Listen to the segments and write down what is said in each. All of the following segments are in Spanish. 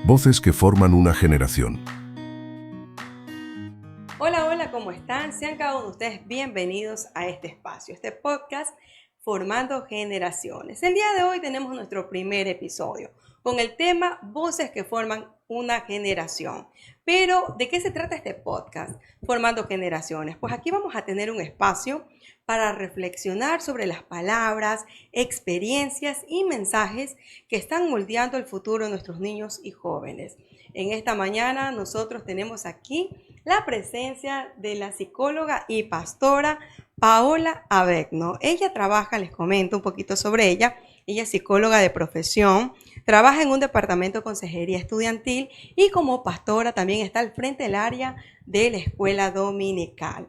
Voces que forman una generación. Hola, hola, ¿cómo están? Sean cada uno de ustedes bienvenidos a este espacio, este podcast Formando Generaciones. El día de hoy tenemos nuestro primer episodio con el tema Voces que forman una generación. Pero, ¿de qué se trata este podcast Formando Generaciones? Pues aquí vamos a tener un espacio para reflexionar sobre las palabras, experiencias y mensajes que están moldeando el futuro de nuestros niños y jóvenes. En esta mañana nosotros tenemos aquí la presencia de la psicóloga y pastora Paola Avegno. Ella trabaja, les comento un poquito sobre ella. Ella es psicóloga de profesión, trabaja en un departamento de consejería estudiantil y como pastora también está al frente del área de la escuela dominical.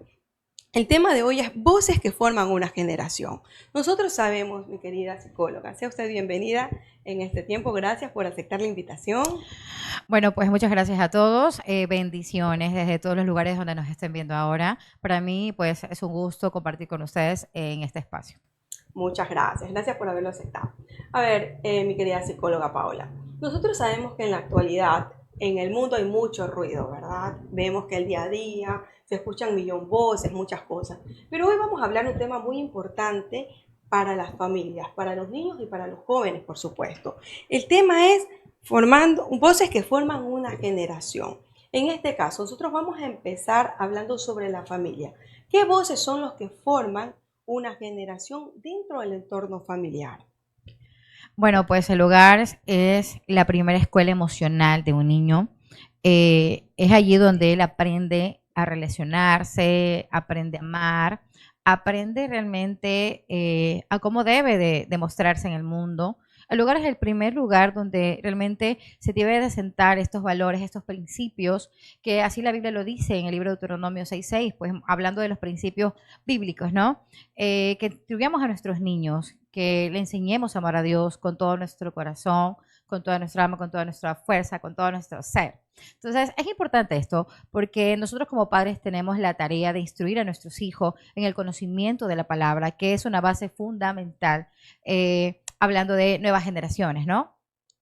El tema de hoy es voces que forman una generación. Nosotros sabemos, mi querida psicóloga, sea usted bienvenida en este tiempo. Gracias por aceptar la invitación. Bueno, pues muchas gracias a todos. Bendiciones desde todos los lugares donde nos estén viendo ahora. Para mí, pues es un gusto compartir con ustedes en este espacio. Muchas gracias. Gracias por haberlo aceptado. A ver, mi querida psicóloga Paola, nosotros sabemos que en la actualidad en el mundo hay mucho ruido, ¿verdad? Vemos que el día a día se escuchan millón voces, muchas cosas. Pero hoy vamos a hablar de un tema muy importante para las familias, para los niños y para los jóvenes, por supuesto. El tema es formando voces que forman una generación. En este caso, nosotros vamos a empezar hablando sobre la familia. ¿Qué voces son los que forman una generación dentro del entorno familiar? Bueno, pues el hogar es la primera escuela emocional de un niño. Es allí donde él aprende a relacionarse, aprende a amar, aprende realmente a cómo debe de mostrarse en el mundo. El hogar es el primer lugar donde realmente se debe de sentar estos valores, estos principios, que así la Biblia lo dice en el libro de Deuteronomio 6:6, pues hablando de los principios bíblicos, ¿no? Que instruyamos a nuestros niños, que le enseñemos a amar a Dios con todo nuestro corazón, con toda nuestra alma, con toda nuestra fuerza, con todo nuestro ser. Entonces, es importante esto porque nosotros como padres tenemos la tarea de instruir a nuestros hijos en el conocimiento de la palabra, que es una base fundamental, hablando de nuevas generaciones, ¿no?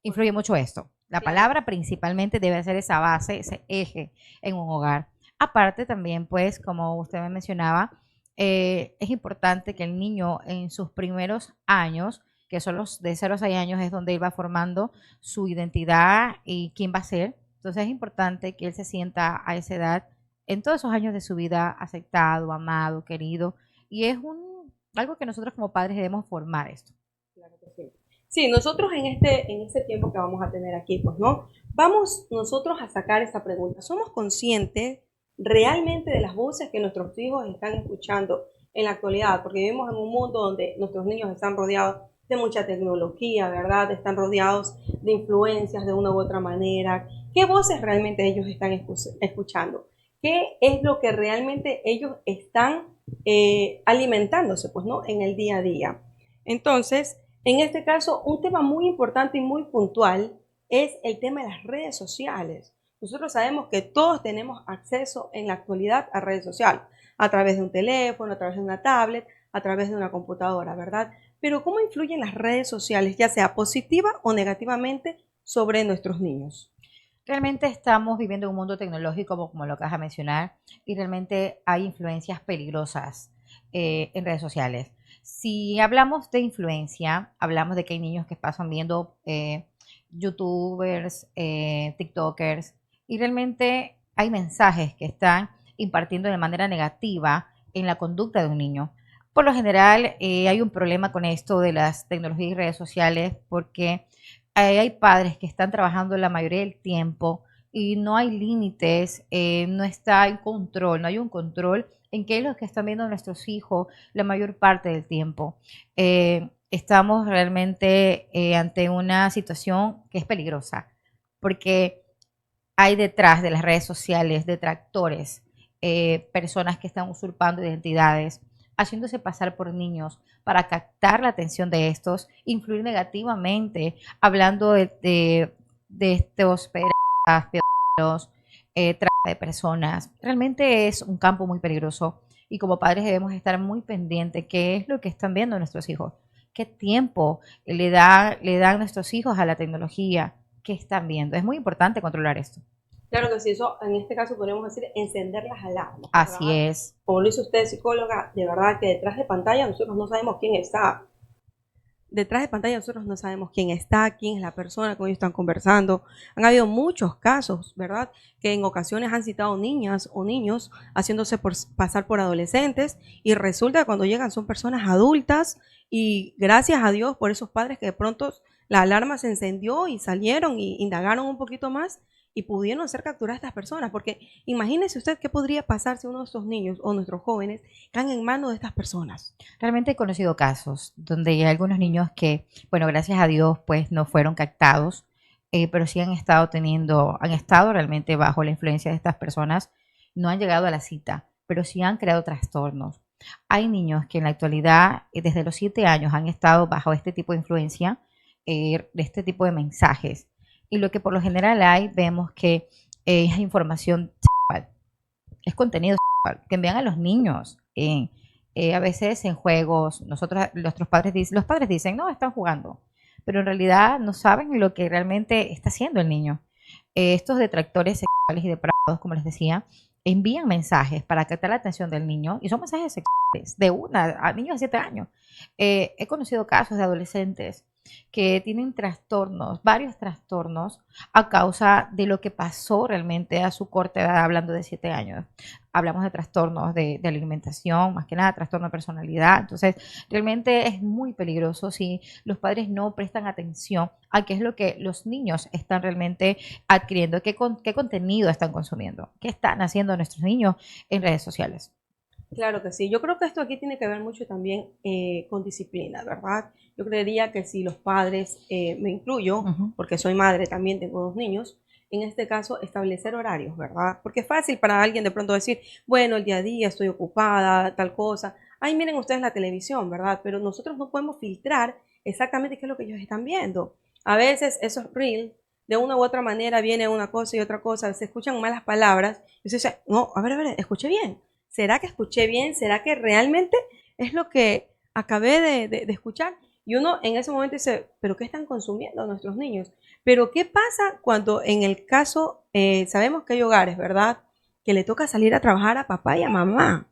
Influye mucho esto. La palabra principalmente debe ser esa base, ese eje en un hogar. Aparte también, pues, como usted me mencionaba, es importante que el niño en sus primeros años, que son los de 0 a 6 años, es donde él va formando su identidad y quién va a ser. Entonces es importante que él se sienta a esa edad, en todos esos años de su vida, aceptado, amado, querido. Y es algo que nosotros como padres debemos formar esto. Claro que sí. Sí, nosotros en este tiempo que vamos a tener aquí, pues no, vamos nosotros a sacar esa pregunta. ¿Somos conscientes realmente de las voces que nuestros hijos están escuchando en la actualidad? Porque vivimos en un mundo donde nuestros niños están rodeados de mucha tecnología, ¿verdad? Están rodeados de influencias de una u otra manera. ¿Qué voces realmente ellos están escuchando? ¿Qué es lo que realmente ellos están alimentándose, pues no, en el día a día? Entonces, en este caso, un tema muy importante y muy puntual es el tema de las redes sociales. Nosotros sabemos que todos tenemos acceso en la actualidad a redes sociales, a través de un teléfono, a través de una tablet, a través de una computadora, ¿verdad? Pero ¿cómo influyen las redes sociales, ya sea positiva o negativamente, sobre nuestros niños? Realmente estamos viviendo en un mundo tecnológico, como lo acabas de mencionar, y realmente hay influencias peligrosas en redes sociales. Si hablamos de influencia, hablamos de que hay niños que pasan viendo youtubers, tiktokers, y realmente hay mensajes que están impartiendo de manera negativa en la conducta de un niño. Por lo general, hay un problema con esto de las tecnologías y redes sociales porque hay padres que están trabajando la mayoría del tiempo y no hay límites, no está en control, no hay un control en qué es lo que están viendo nuestros hijos la mayor parte del tiempo. Estamos realmente ante una situación que es peligrosa, porque hay detrás de las redes sociales detractores, personas que están usurpando identidades, haciéndose pasar por niños para captar la atención de estos, influir negativamente, hablando de estos pedófilos, trata de personas. Realmente es un campo muy peligroso y como padres debemos estar muy pendientes qué es lo que están viendo nuestros hijos, qué tiempo le dan nuestros hijos a la tecnología, qué están viendo. Es muy importante controlar esto. Claro que sí, eso en este caso podemos decir encender las alarmas, Así ¿verdad? es. Como lo hizo usted, psicóloga, de verdad que detrás de pantalla nosotros no sabemos quién está. Detrás de pantalla nosotros no sabemos quién está, quién es la persona con ellos están conversando. Han habido muchos casos, ¿verdad? Que en ocasiones han citado niñas o niños haciéndose pasar por adolescentes y resulta que cuando llegan son personas adultas y gracias a Dios por esos padres que de pronto la alarma se encendió y salieron y indagaron un poquito más y pudieron ser capturadas estas personas. Porque imagínese usted qué podría pasar si uno de estos niños o nuestros jóvenes caen en manos de estas personas. Realmente he conocido casos donde hay algunos niños que, bueno, gracias a Dios, pues no fueron captados, pero sí han estado realmente bajo la influencia de estas personas, no han llegado a la cita, pero sí han creado trastornos. Hay niños que en la actualidad, desde los 7 años, han estado bajo este tipo de influencia, de este tipo de mensajes. Y lo que por lo general hay, vemos que es información sexual, es contenido sexual que envían a los niños a veces en juegos. Los padres dicen, no, están jugando, pero en realidad no saben lo que realmente está haciendo el niño. Estos detractores sexuales y depravados, como les decía, envían mensajes para captar la atención del niño y son mensajes sexuales a niños de 7 años. He conocido casos de adolescentes que tienen trastornos, varios trastornos, a causa de lo que pasó realmente a su corta edad, hablando de 7 años. Hablamos de trastornos de alimentación, más que nada, trastorno de personalidad. Entonces, realmente es muy peligroso si los padres no prestan atención a qué es lo que los niños están realmente adquiriendo, qué contenido están consumiendo, qué están haciendo nuestros niños en redes sociales. Claro que sí. Yo creo que esto aquí tiene que ver mucho también con disciplina, ¿verdad? Yo creería que si los padres, me incluyo, porque soy madre también, tengo 2 niños, en este caso establecer horarios, ¿verdad? Porque es fácil para alguien de pronto decir, bueno, el día a día estoy ocupada, tal cosa. Ay, miren ustedes la televisión, ¿verdad? Pero nosotros no podemos filtrar exactamente qué es lo que ellos están viendo. A veces esos reels, de una u otra manera, viene una cosa y otra cosa, se escuchan malas palabras, y se dice, no, a ver, escuché bien. ¿Será que escuché bien? ¿Será que realmente es lo que acabé de escuchar? Y uno en ese momento dice, ¿pero qué están consumiendo nuestros niños? Pero ¿qué pasa cuando en el caso, sabemos que hay hogares, ¿verdad? Que le toca salir a trabajar a papá y a mamá.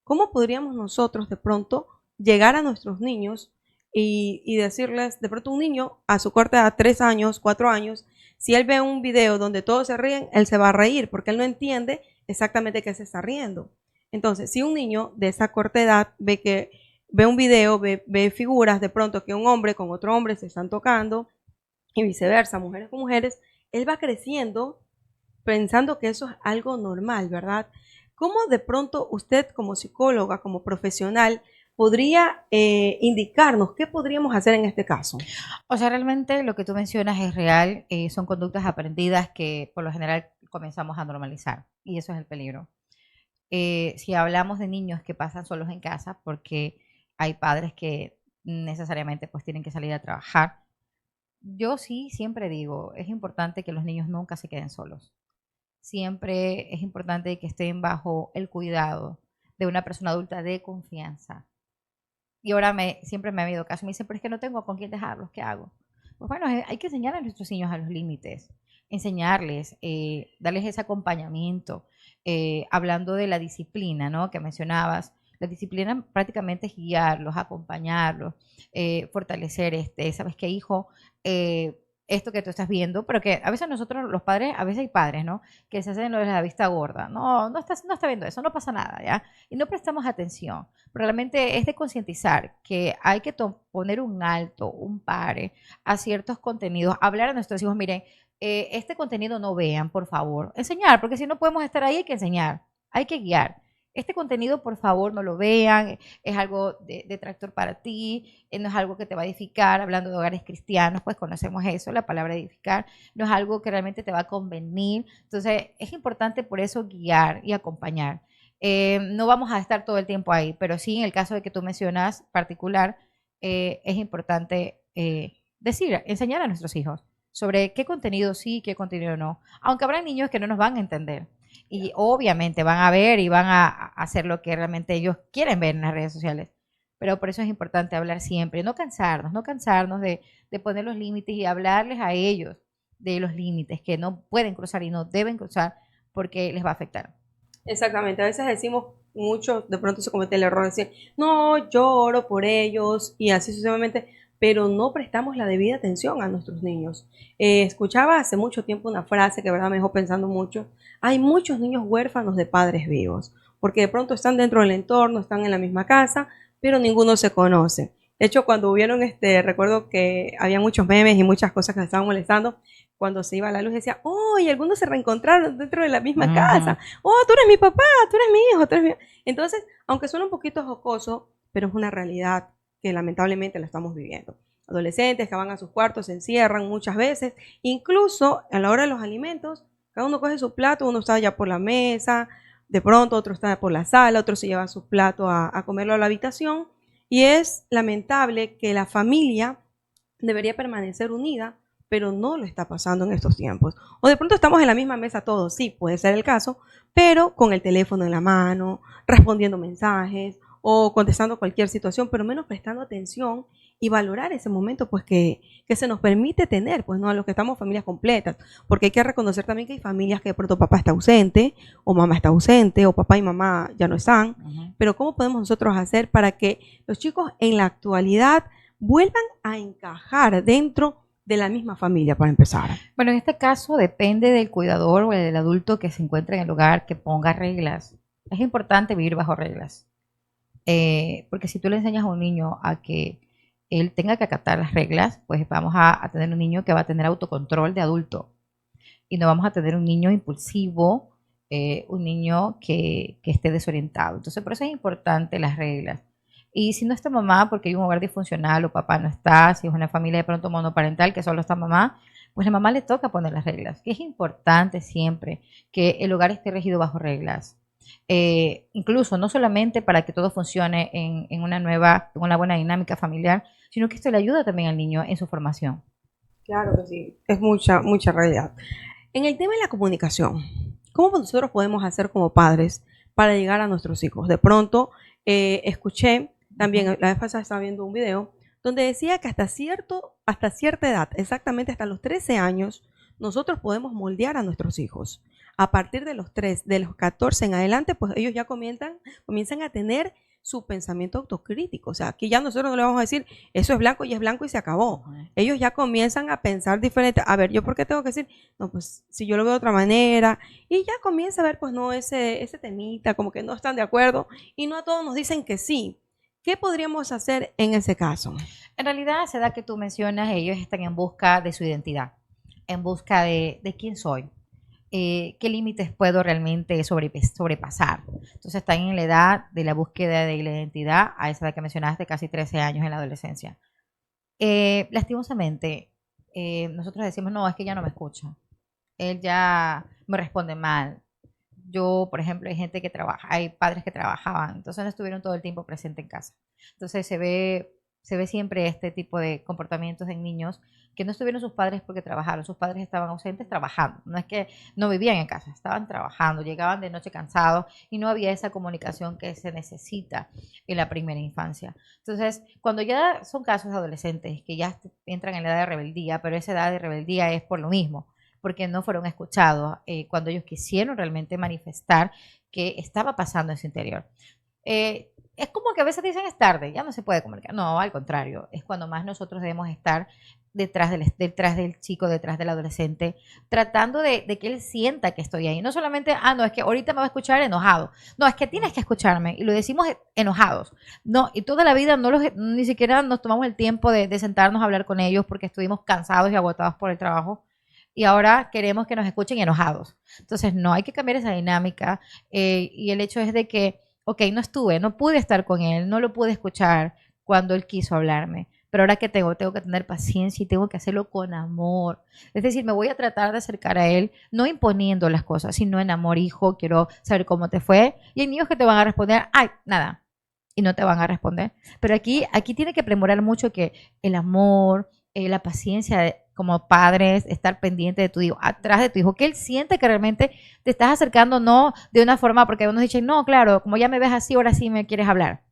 ¿Cómo podríamos nosotros de pronto llegar a nuestros niños y decirles, de pronto un niño a su corta edad, 3 años, 4 años, si él ve un video donde todos se ríen, él se va a reír porque él no entiende exactamente qué se está riendo. Entonces, si un niño de esa corta edad ve un video, ve figuras de pronto que un hombre con otro hombre se están tocando y viceversa, mujeres con mujeres, él va creciendo pensando que eso es algo normal, ¿verdad? ¿Cómo de pronto usted como psicóloga, como profesional, podría indicarnos qué podríamos hacer en este caso? O sea, realmente lo que tú mencionas es real, son conductas aprendidas que por lo general comenzamos a normalizar y eso es el peligro. Si hablamos de niños que pasan solos en casa, porque hay padres que necesariamente pues tienen que salir a trabajar, yo sí siempre digo, es importante que los niños nunca se queden solos. Siempre es importante que estén bajo el cuidado de una persona adulta de confianza. Y ahora siempre me ha habido caso, me dicen, pero es que no tengo con quién dejarlos, ¿qué hago? Pues bueno, hay que enseñar a nuestros niños a los límites, enseñarles, darles ese acompañamiento, hablando de la disciplina, ¿no? Que mencionabas. La disciplina prácticamente es guiarlos, acompañarlos, fortalecer ¿sabes qué, hijo? Esto que tú estás viendo, pero que a veces nosotros los padres, a veces hay padres, ¿no? Que se hacen lo de la vista gorda. No, no está viendo eso, no pasa nada, ¿ya? Y no prestamos atención. Pero realmente es de concientizar que hay que poner un alto, un pare a ciertos contenidos, hablar a nuestros hijos, miren, este contenido no vean, por favor. Enseñar, porque si no podemos estar ahí, hay que enseñar, hay que guiar. Este contenido, por favor, no lo vean, es algo detractor para ti, no es algo que te va a edificar. Hablando de hogares cristianos, pues conocemos eso, la palabra edificar, no es algo que realmente te va a convenir. Entonces, es importante por eso guiar y acompañar. No vamos a estar todo el tiempo ahí, pero sí en el caso de que tú mencionas particular, es importante enseñar a nuestros hijos sobre qué contenido sí, qué contenido no. Aunque habrá niños que no nos van a entender. Y obviamente van a ver y van a hacer lo que realmente ellos quieren ver en las redes sociales. Pero por eso es importante hablar siempre, no cansarnos de poner los límites y hablarles a ellos de los límites que no pueden cruzar y no deben cruzar porque les va a afectar. Exactamente, a veces decimos mucho, de pronto se comete el error de decir, no, yo oro por ellos y así sucesivamente, pero no prestamos la debida atención a nuestros niños. Escuchaba hace mucho tiempo una frase que verdad me dejó pensando mucho, hay muchos niños huérfanos de padres vivos, porque de pronto están dentro del entorno, están en la misma casa, pero ninguno se conoce. De hecho, cuando hubieron, recuerdo que había muchos memes y muchas cosas que me estaban molestando, cuando se iba la luz decía, oh, y algunos se reencontraron dentro de la misma casa. Oh, tú eres mi papá, tú eres mi hijo, tú eres mi... Entonces, aunque suena un poquito jocoso, pero es una realidad que lamentablemente la estamos viviendo. Adolescentes que van a sus cuartos, se encierran muchas veces, incluso a la hora de los alimentos, cada uno coge su plato, uno está ya por la mesa, de pronto otro está por la sala, otro se lleva su plato a comerlo a la habitación, y es lamentable que la familia debería permanecer unida, pero no lo está pasando en estos tiempos. O de pronto estamos en la misma mesa todos, sí, puede ser el caso, pero con el teléfono en la mano, respondiendo mensajes o contestando cualquier situación, pero menos prestando atención y valorar ese momento pues que se nos permite tener, pues no a los que estamos familias completas, porque hay que reconocer también que hay familias que de pronto papá está ausente, o mamá está ausente, o papá y mamá ya no están, pero ¿cómo podemos nosotros hacer para que los chicos en la actualidad vuelvan a encajar dentro de la misma familia para empezar? Bueno, en este caso depende del cuidador o del adulto que se encuentre en el hogar, que ponga reglas. Es importante vivir bajo reglas, porque si tú le enseñas a un niño a que él tenga que acatar las reglas, pues vamos a tener un niño que va a tener autocontrol de adulto y no vamos a tener un niño impulsivo, un niño que esté desorientado. Entonces, por eso es importante las reglas. Y si no está mamá, porque hay un hogar disfuncional o papá no está, si es una familia de pronto monoparental que solo está mamá, pues a la mamá le toca poner las reglas. Que es importante siempre que el hogar esté regido bajo reglas. Incluso no solamente para que todo funcione en una buena dinámica familiar, sino que esto le ayuda también al niño en su formación. Claro que sí, es mucha realidad. En el tema de la comunicación, ¿cómo nosotros podemos hacer como padres para llegar a nuestros hijos? De pronto escuché también, la vez pasada estaba viendo un video donde decía que hasta cierta edad, exactamente hasta los 13 años, nosotros podemos moldear a nuestros hijos. A partir de los 14 en adelante, pues ellos ya comienzan a tener su pensamiento autocrítico. O sea, aquí ya nosotros no le vamos a decir, eso es blanco y se acabó. Ellos ya comienzan a pensar diferente. A ver, ¿yo por qué tengo que decir? No, pues si yo lo veo de otra manera. Y ya comienza a ver, pues no, ese temita, como que no están de acuerdo. Y no a todos nos dicen que sí. ¿Qué podríamos hacer en ese caso? En realidad, a esa edad que tú mencionas, ellos están en busca de su identidad, en busca de quién soy, qué límites puedo realmente sobrepasar. Entonces están en la edad de la búsqueda de la identidad, a esa edad que mencionaste, casi 13 años en la adolescencia. Lastimosamente, nosotros decimos, no, es que ya no me escucha, él ya me responde mal. Yo, por ejemplo, hay gente que trabaja, hay padres que trabajaban, entonces no estuvieron todo el tiempo presente en casa. Entonces se ve siempre este tipo de comportamientos en niños que no estuvieron sus padres porque trabajaron, sus padres estaban ausentes trabajando, no es que no vivían en casa, estaban trabajando, llegaban de noche cansados y no había esa comunicación que se necesita en la primera infancia. Entonces, cuando ya son casos de adolescentes que ya entran en la edad de rebeldía, pero esa edad de rebeldía es por lo mismo, porque no fueron escuchados cuando ellos quisieron realmente manifestar qué estaba pasando en su interior. Es como que a veces dicen es tarde, ya no se puede comunicar. No, al contrario, es cuando más nosotros debemos estar detrás del chico, detrás del adolescente, tratando de que él sienta que estoy ahí. No solamente, no, es que ahorita me va a escuchar enojado. No, es que tienes que escucharme. Y lo decimos enojados. No, y toda la vida ni siquiera nos tomamos el tiempo de sentarnos a hablar con ellos porque estuvimos cansados y agotados por el trabajo. Y ahora queremos que nos escuchen enojados. Entonces, no, hay que cambiar esa dinámica. Y el hecho es de que, ok, no pude estar con él, no lo pude escuchar cuando él quiso hablarme. Pero ahora que tengo que tener paciencia y tengo que hacerlo con amor. Es decir, me voy a tratar de acercar a él, no imponiendo las cosas, sino en amor, hijo, quiero saber cómo te fue. Y hay niños que te van a responder, ay, nada, y no te van a responder. Pero aquí tiene que premorar mucho que el amor, la paciencia como padres, estar pendiente de tu hijo, atrás de tu hijo, que él siente que realmente te estás acercando, no de una forma, porque unos dicen, no, claro, como ya me ves así, ahora sí me quieres hablar,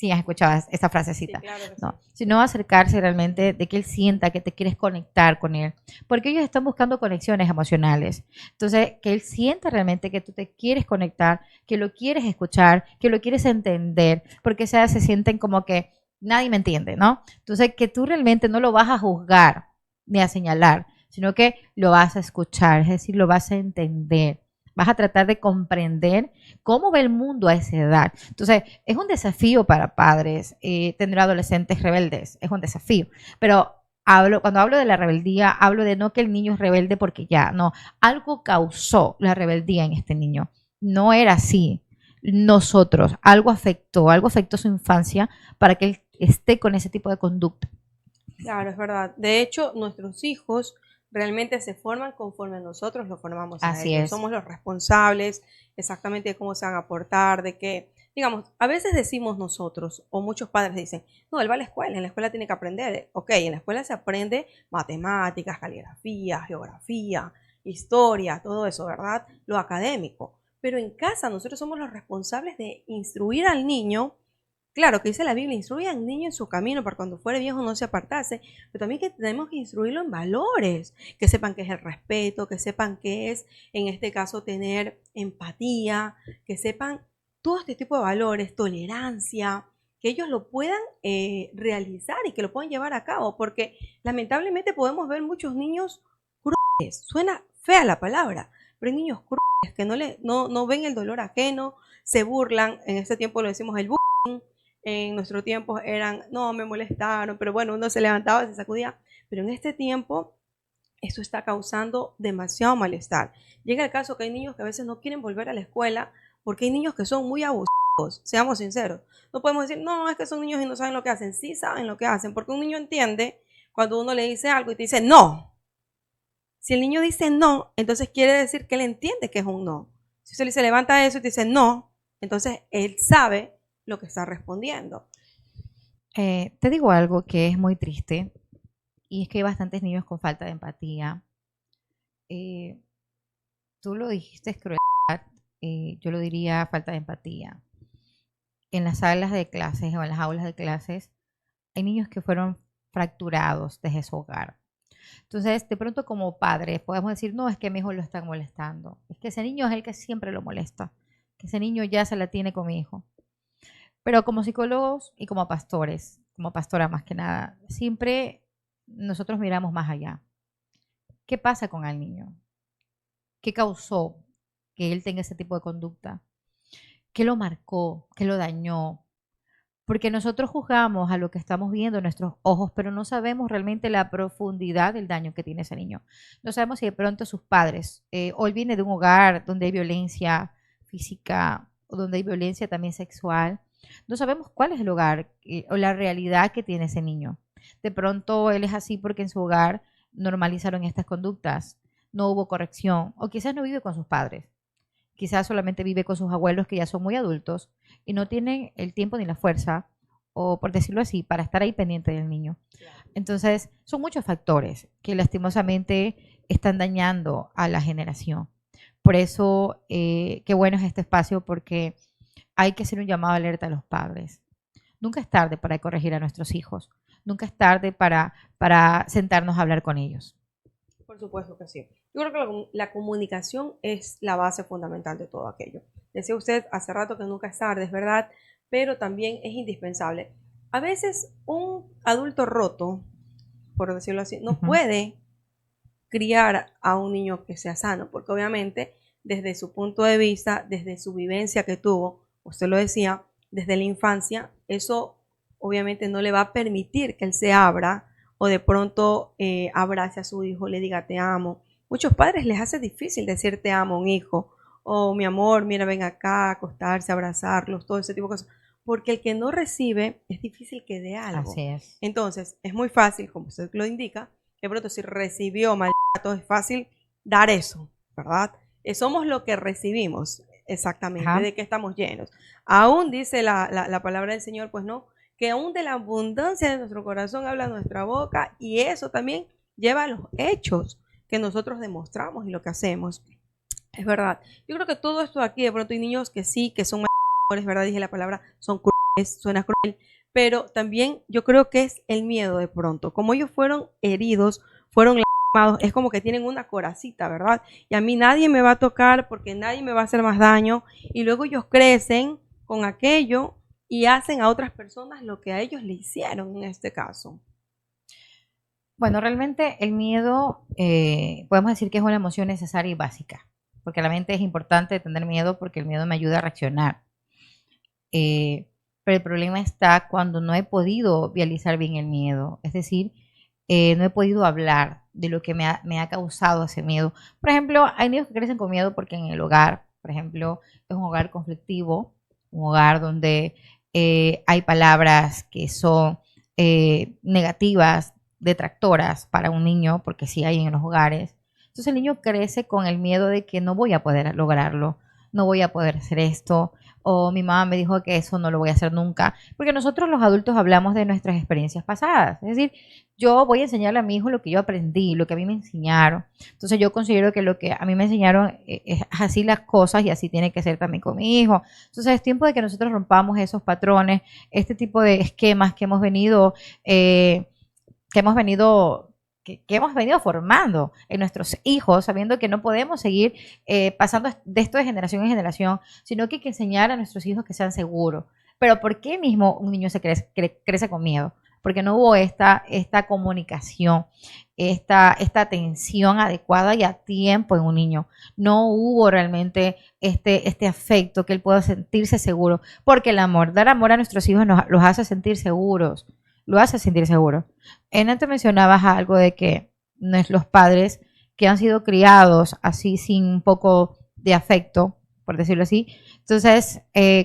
Sí, has escuchado esta Sí, frasecita. claro que sí. No, sino acercarse realmente de que él sienta que te quieres conectar con él, porque ellos están buscando conexiones emocionales. Entonces, que él sienta realmente que tú te quieres conectar, que lo quieres escuchar, que lo quieres entender, porque se sienten como que nadie me entiende, ¿no? Entonces, que tú realmente no lo vas a juzgar ni a señalar, sino que lo vas a escuchar, es decir, lo vas a entender. Vas a tratar de comprender cómo ve el mundo a esa edad. Entonces, es un desafío para padres tener adolescentes rebeldes, es un desafío. Pero cuando hablo de la rebeldía, hablo de no que el niño es rebelde porque ya, no, algo causó la rebeldía en este niño. No era así. Nosotros, algo afectó su infancia para que él esté con ese tipo de conducta. Claro, es verdad. De hecho, nuestros hijos realmente se forman conforme nosotros los formamos a Así ellos. es. Somos los responsables exactamente de cómo se van a portar, de que, digamos, a veces decimos nosotros, o muchos padres dicen, no, él va a la escuela, en la escuela tiene que aprender. Ok, en la escuela se aprende matemáticas, caligrafía, geografía, historia, todo eso, ¿verdad? Lo académico. Pero en casa nosotros somos los responsables de instruir al niño. Claro, que dice la Biblia, instruye al niño en su camino para cuando fuere viejo no se apartase, pero también que tenemos que instruirlo en valores, que sepan qué es el respeto, que sepan qué es, en este caso, tener empatía, que sepan todo este tipo de valores, tolerancia, que ellos lo puedan realizar y que lo puedan llevar a cabo, porque lamentablemente podemos ver muchos niños crueles, suena fea la palabra, pero hay niños crueles que no ven el dolor ajeno, se burlan, en este tiempo lo decimos el bullying. En nuestro tiempo eran, no, me molestaron, pero bueno, uno se levantaba, se sacudía. Pero en este tiempo, esto está causando demasiado malestar. Llega el caso que hay niños que a veces no quieren volver a la escuela porque hay niños que son muy abusivos, seamos sinceros. No podemos decir, no, es que son niños y no saben lo que hacen. Sí saben lo que hacen, porque un niño entiende cuando uno le dice algo y te dice no. Si el niño dice no, entonces quiere decir que él entiende que es un no. Si se levanta eso y te dice no, entonces él sabe lo que está respondiendo. Te digo algo que es muy triste y es que hay bastantes niños con falta de empatía. Eh, Tú lo dijiste, crueldad, yo lo diría falta de empatía. En las salas de clases o en las aulas de clases hay niños que fueron fracturados desde su hogar. Entonces, de pronto como padres podemos decir, no, es que a mi hijo lo están molestando. Es que ese niño es el que siempre lo molesta. Que ese niño ya se la tiene con mi hijo. Pero como psicólogos y como pastores, como pastora más que nada, siempre nosotros miramos más allá. ¿Qué pasa con el niño? ¿Qué causó que él tenga ese tipo de conducta? ¿Qué lo marcó? ¿Qué lo dañó? Porque nosotros juzgamos a lo que estamos viendo en nuestros ojos, pero no sabemos realmente la profundidad del daño que tiene ese niño. No sabemos si de pronto sus padres, o él viene de un hogar donde hay violencia física o donde hay violencia también sexual. No sabemos cuál es el hogar o la realidad que tiene ese niño. De pronto él es así porque en su hogar normalizaron estas conductas, no hubo corrección, o quizás no vive con sus padres. Quizás solamente vive con sus abuelos que ya son muy adultos y no tienen el tiempo ni la fuerza, o por decirlo así, para estar ahí pendiente del niño. Entonces, son muchos factores que lastimosamente están dañando a la generación. Por eso, qué bueno es este espacio porque hay que hacer un llamado de alerta a los padres. Nunca es tarde para corregir a nuestros hijos. Nunca es tarde para sentarnos a hablar con ellos. Por supuesto que sí. Yo creo que la comunicación es la base fundamental de todo aquello. Decía usted hace rato que nunca es tarde, es verdad, pero también es indispensable. A veces un adulto roto, por decirlo así, no puede criar a un niño que sea sano, porque obviamente desde su punto de vista, desde su vivencia que tuvo, usted lo decía, desde la infancia, eso obviamente no le va a permitir que él se abra o de pronto abrace a su hijo, le diga te amo. Muchos padres les hace difícil decir te amo a un hijo, o mi amor, mira, ven acá, acostarse, abrazarlos, todo ese tipo de cosas. Porque el que no recibe es difícil que dé algo. Así es. Entonces, es muy fácil, como usted lo indica, de pronto si recibió maltrato, es fácil dar eso, ¿verdad? Somos lo que recibimos, exactamente, Ajá. de que estamos llenos. Aún dice la palabra del Señor, pues no, que aún de la abundancia de nuestro corazón habla nuestra boca, y eso también lleva a los hechos que nosotros demostramos y lo que hacemos. Es verdad. Yo creo que todo esto aquí, de pronto hay niños que sí, que son mejores, ¿verdad? Dije la palabra, son suena cruel, pero también yo creo que es el miedo de pronto. Como ellos fueron heridos, fueron lastimados, es como que tienen una coracita, ¿verdad? Y a mí nadie me va a tocar porque nadie me va a hacer más daño. Y luego ellos crecen con aquello y hacen a otras personas lo que a ellos le hicieron en este caso. Bueno, realmente el miedo, podemos decir que es una emoción necesaria y básica, porque la mente es importante tener miedo porque el miedo me ayuda a reaccionar. Pero el problema está cuando no he podido realizar bien el miedo, es decir, no he podido hablar de lo que me ha causado ese miedo. Por ejemplo, hay niños que crecen con miedo porque en el hogar, por ejemplo, es un hogar conflictivo, un hogar donde hay palabras que son negativas, detractoras para un niño, porque sí hay en los hogares. Entonces el niño crece con el miedo de que no voy a poder lograrlo, no voy a poder hacer esto, o mi mamá me dijo que eso no lo voy a hacer nunca, porque nosotros los adultos hablamos de nuestras experiencias pasadas, es decir, yo voy a enseñarle a mi hijo lo que yo aprendí, lo que a mí me enseñaron, entonces yo considero que lo que a mí me enseñaron es así las cosas y así tiene que ser también con mi hijo, entonces es tiempo de que nosotros rompamos esos patrones, este tipo de esquemas que hemos venido, que hemos venido que hemos venido formando en nuestros hijos, sabiendo que no podemos seguir pasando de esto de generación en generación, sino que hay que enseñar a nuestros hijos que sean seguros. Pero ¿por qué mismo un niño se crece con miedo? Porque no hubo esta comunicación, esta atención adecuada y a tiempo en un niño. No hubo realmente este afecto que él pueda sentirse seguro. Porque el amor, dar amor a nuestros hijos los hace sentir seguros, lo hace sentir seguro. Antes mencionabas algo de que los padres que han sido criados así sin un poco de afecto, por decirlo así, entonces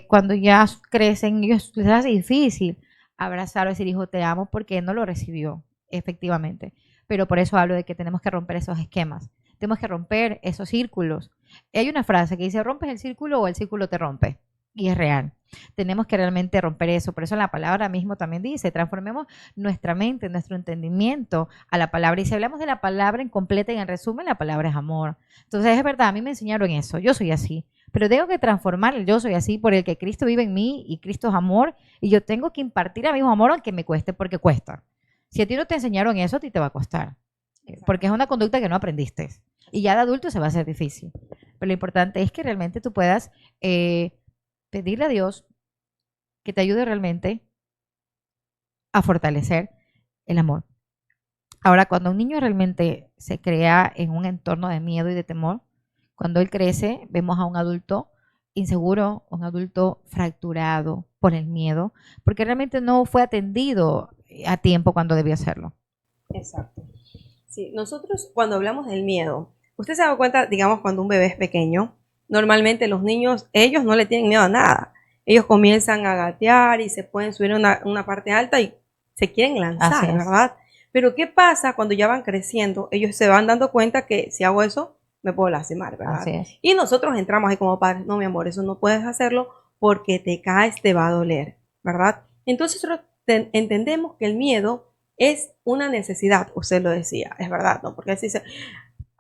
cuando ya crecen ellos les hace difícil abrazar o decir hijo te amo porque no lo recibió efectivamente. Pero por eso hablo de que tenemos que romper esos esquemas, tenemos que romper esos círculos. Hay una frase que dice rompes el círculo o el círculo te rompe y es real. Tenemos que realmente romper eso. Por eso la palabra mismo también dice, transformemos nuestra mente, nuestro entendimiento a la palabra. Y si hablamos de la palabra en completa y en resumen, la palabra es amor. Entonces es verdad, a mí me enseñaron eso, yo soy así. Pero tengo que transformar el yo soy así por el que Cristo vive en mí y Cristo es amor. Y yo tengo que impartir a mi mismo amor aunque me cueste, porque cuesta. Si a ti no te enseñaron eso, a ti te va a costar. Porque es una conducta que no aprendiste. Y ya de adulto se va a hacer difícil. Pero lo importante es que realmente tú puedas pedirle a Dios que te ayude realmente a fortalecer el amor. Ahora, cuando un niño realmente se crea en un entorno de miedo y de temor, cuando él crece, vemos a un adulto inseguro, un adulto fracturado por el miedo, porque realmente no fue atendido a tiempo cuando debió hacerlo. Exacto. Sí, nosotros cuando hablamos del miedo, usted se da cuenta, digamos, cuando un bebé es pequeño, normalmente los niños, ellos no le tienen miedo a nada. Ellos comienzan a gatear y se pueden subir a una parte alta y se quieren lanzar, ¿verdad? Pero ¿qué pasa cuando ya van creciendo? Ellos se van dando cuenta que si hago eso, me puedo lastimar, ¿verdad? Y nosotros entramos ahí como padres, no, mi amor, eso no puedes hacerlo porque te caes, te va a doler, ¿verdad? Entonces nosotros entendemos que el miedo es una necesidad, usted lo decía, es verdad, ¿no? Porque así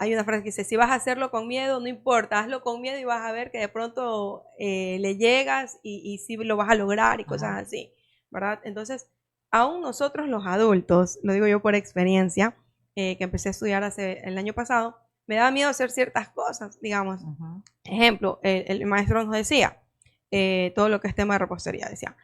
hay una frase que dice, si vas a hacerlo con miedo, no importa, hazlo con miedo y vas a ver que de pronto le llegas y sí lo vas a lograr y cosas así, ¿verdad? Entonces, aún nosotros los adultos, lo digo yo por experiencia, que empecé a estudiar el año pasado, me daba miedo hacer ciertas cosas, digamos. Ejemplo, el maestro nos decía, todo lo que es tema de repostería, decía,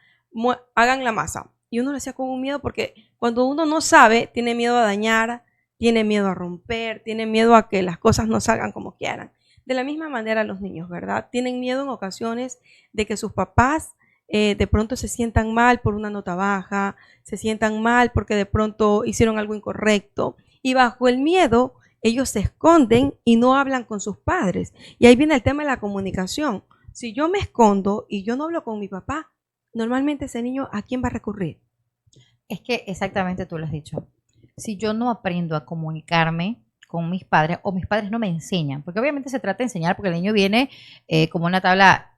hagan la masa. Y uno lo hacía con un miedo porque cuando uno no sabe, tiene miedo a dañar, tiene miedo a romper, tiene miedo a que las cosas no salgan como quieran. De la misma manera los niños, ¿verdad? Tienen miedo en ocasiones de que sus papás de pronto se sientan mal por una nota baja, se sientan mal porque de pronto hicieron algo incorrecto. Y bajo el miedo, ellos se esconden y no hablan con sus padres. Y ahí viene el tema de la comunicación. Si yo me escondo y yo no hablo con mi papá, normalmente ese niño, ¿a quién va a recurrir? Es que exactamente tú lo has dicho. Si yo no aprendo a comunicarme con mis padres o mis padres no me enseñan, porque obviamente se trata de enseñar porque el niño viene como una tabla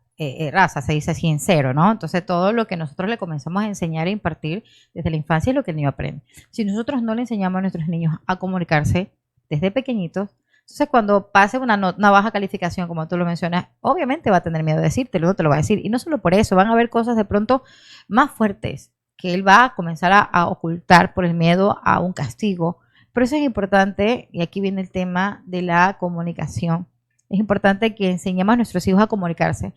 rasa, se dice así en cero, ¿no? Entonces todo lo que nosotros le comenzamos a enseñar e impartir desde la infancia es lo que el niño aprende. Si nosotros no le enseñamos a nuestros niños a comunicarse desde pequeñitos, Entonces, cuando pase una baja calificación, como tú lo mencionas, obviamente va a tener miedo de decírtelo, no te lo va a decir. Y no solo por eso, van a haber cosas de pronto más fuertes que él va a comenzar a ocultar por el miedo a un castigo. Por eso es importante, y aquí viene el tema de la comunicación. Es importante que enseñemos a nuestros hijos a comunicarse.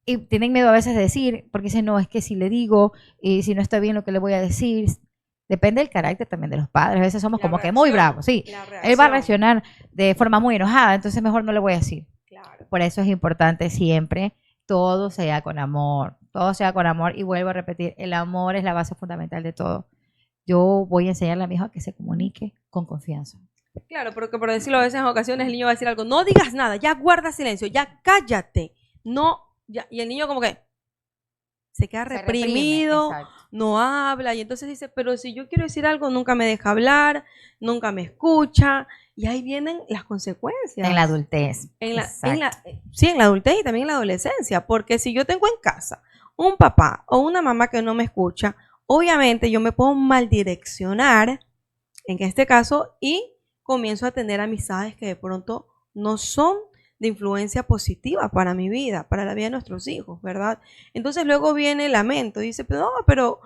Y tienen miedo a veces de decir, porque dicen, no, es que si le digo, y si no está bien lo que le voy a decir, depende del carácter también de los padres. A veces somos como que muy bravos, sí. Él va a reaccionar de forma muy enojada, entonces mejor no le voy a decir. Claro. Por eso es importante siempre todo sea con amor, todo sea con amor. Y vuelvo a repetir, el amor es la base fundamental de todo. Yo voy a enseñarle a mi hijo a que se comunique con confianza. Claro, porque por decirlo a veces en ocasiones el niño va a decir algo, no digas nada, ya guarda silencio, ya cállate, no, ya, y el niño como que se queda reprimido, no habla, y entonces dice, pero si yo quiero decir algo, nunca me deja hablar, nunca me escucha, y ahí vienen las consecuencias. En la adultez. Sí, en la adultez y también en la adolescencia, porque si yo tengo en casa un papá o una mamá que no me escucha, obviamente yo me puedo maldireccionar, en este caso, y comienzo a tener amistades que de pronto no son de influencia positiva para mi vida, para la vida de nuestros hijos, ¿verdad? Entonces luego viene el lamento, dice, pero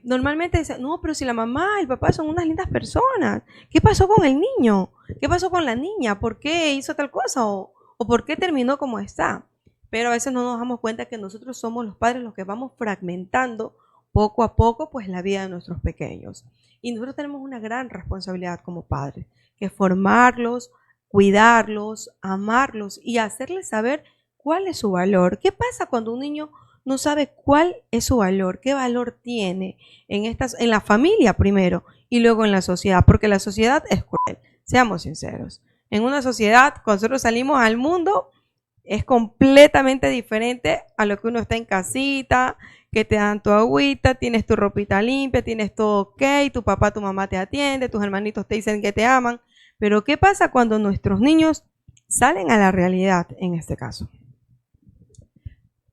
normalmente dice, no, pero si la mamá y el papá son unas lindas personas, ¿qué pasó con el niño? ¿Qué pasó con la niña? ¿Por qué hizo tal cosa? ¿O por qué terminó como está? Pero a veces no nos damos cuenta que nosotros somos los padres los que vamos fragmentando poco a poco pues la vida de nuestros pequeños. Y nosotros tenemos una gran responsabilidad como padres, que es formarlos, cuidarlos, amarlos y hacerles saber cuál es su valor. ¿Qué pasa cuando un niño no sabe cuál es su valor? ¿Qué valor tiene en la familia primero y luego en la sociedad? Porque la sociedad es cruel, seamos sinceros. En una sociedad, cuando nosotros salimos al mundo, es completamente diferente a lo que uno está en casita, que te dan tu agüita, tienes tu ropita limpia, tienes todo ok, tu papá, tu mamá te atiende, tus hermanitos te dicen que te aman. Pero ¿qué pasa cuando nuestros niños salen a la realidad en este caso?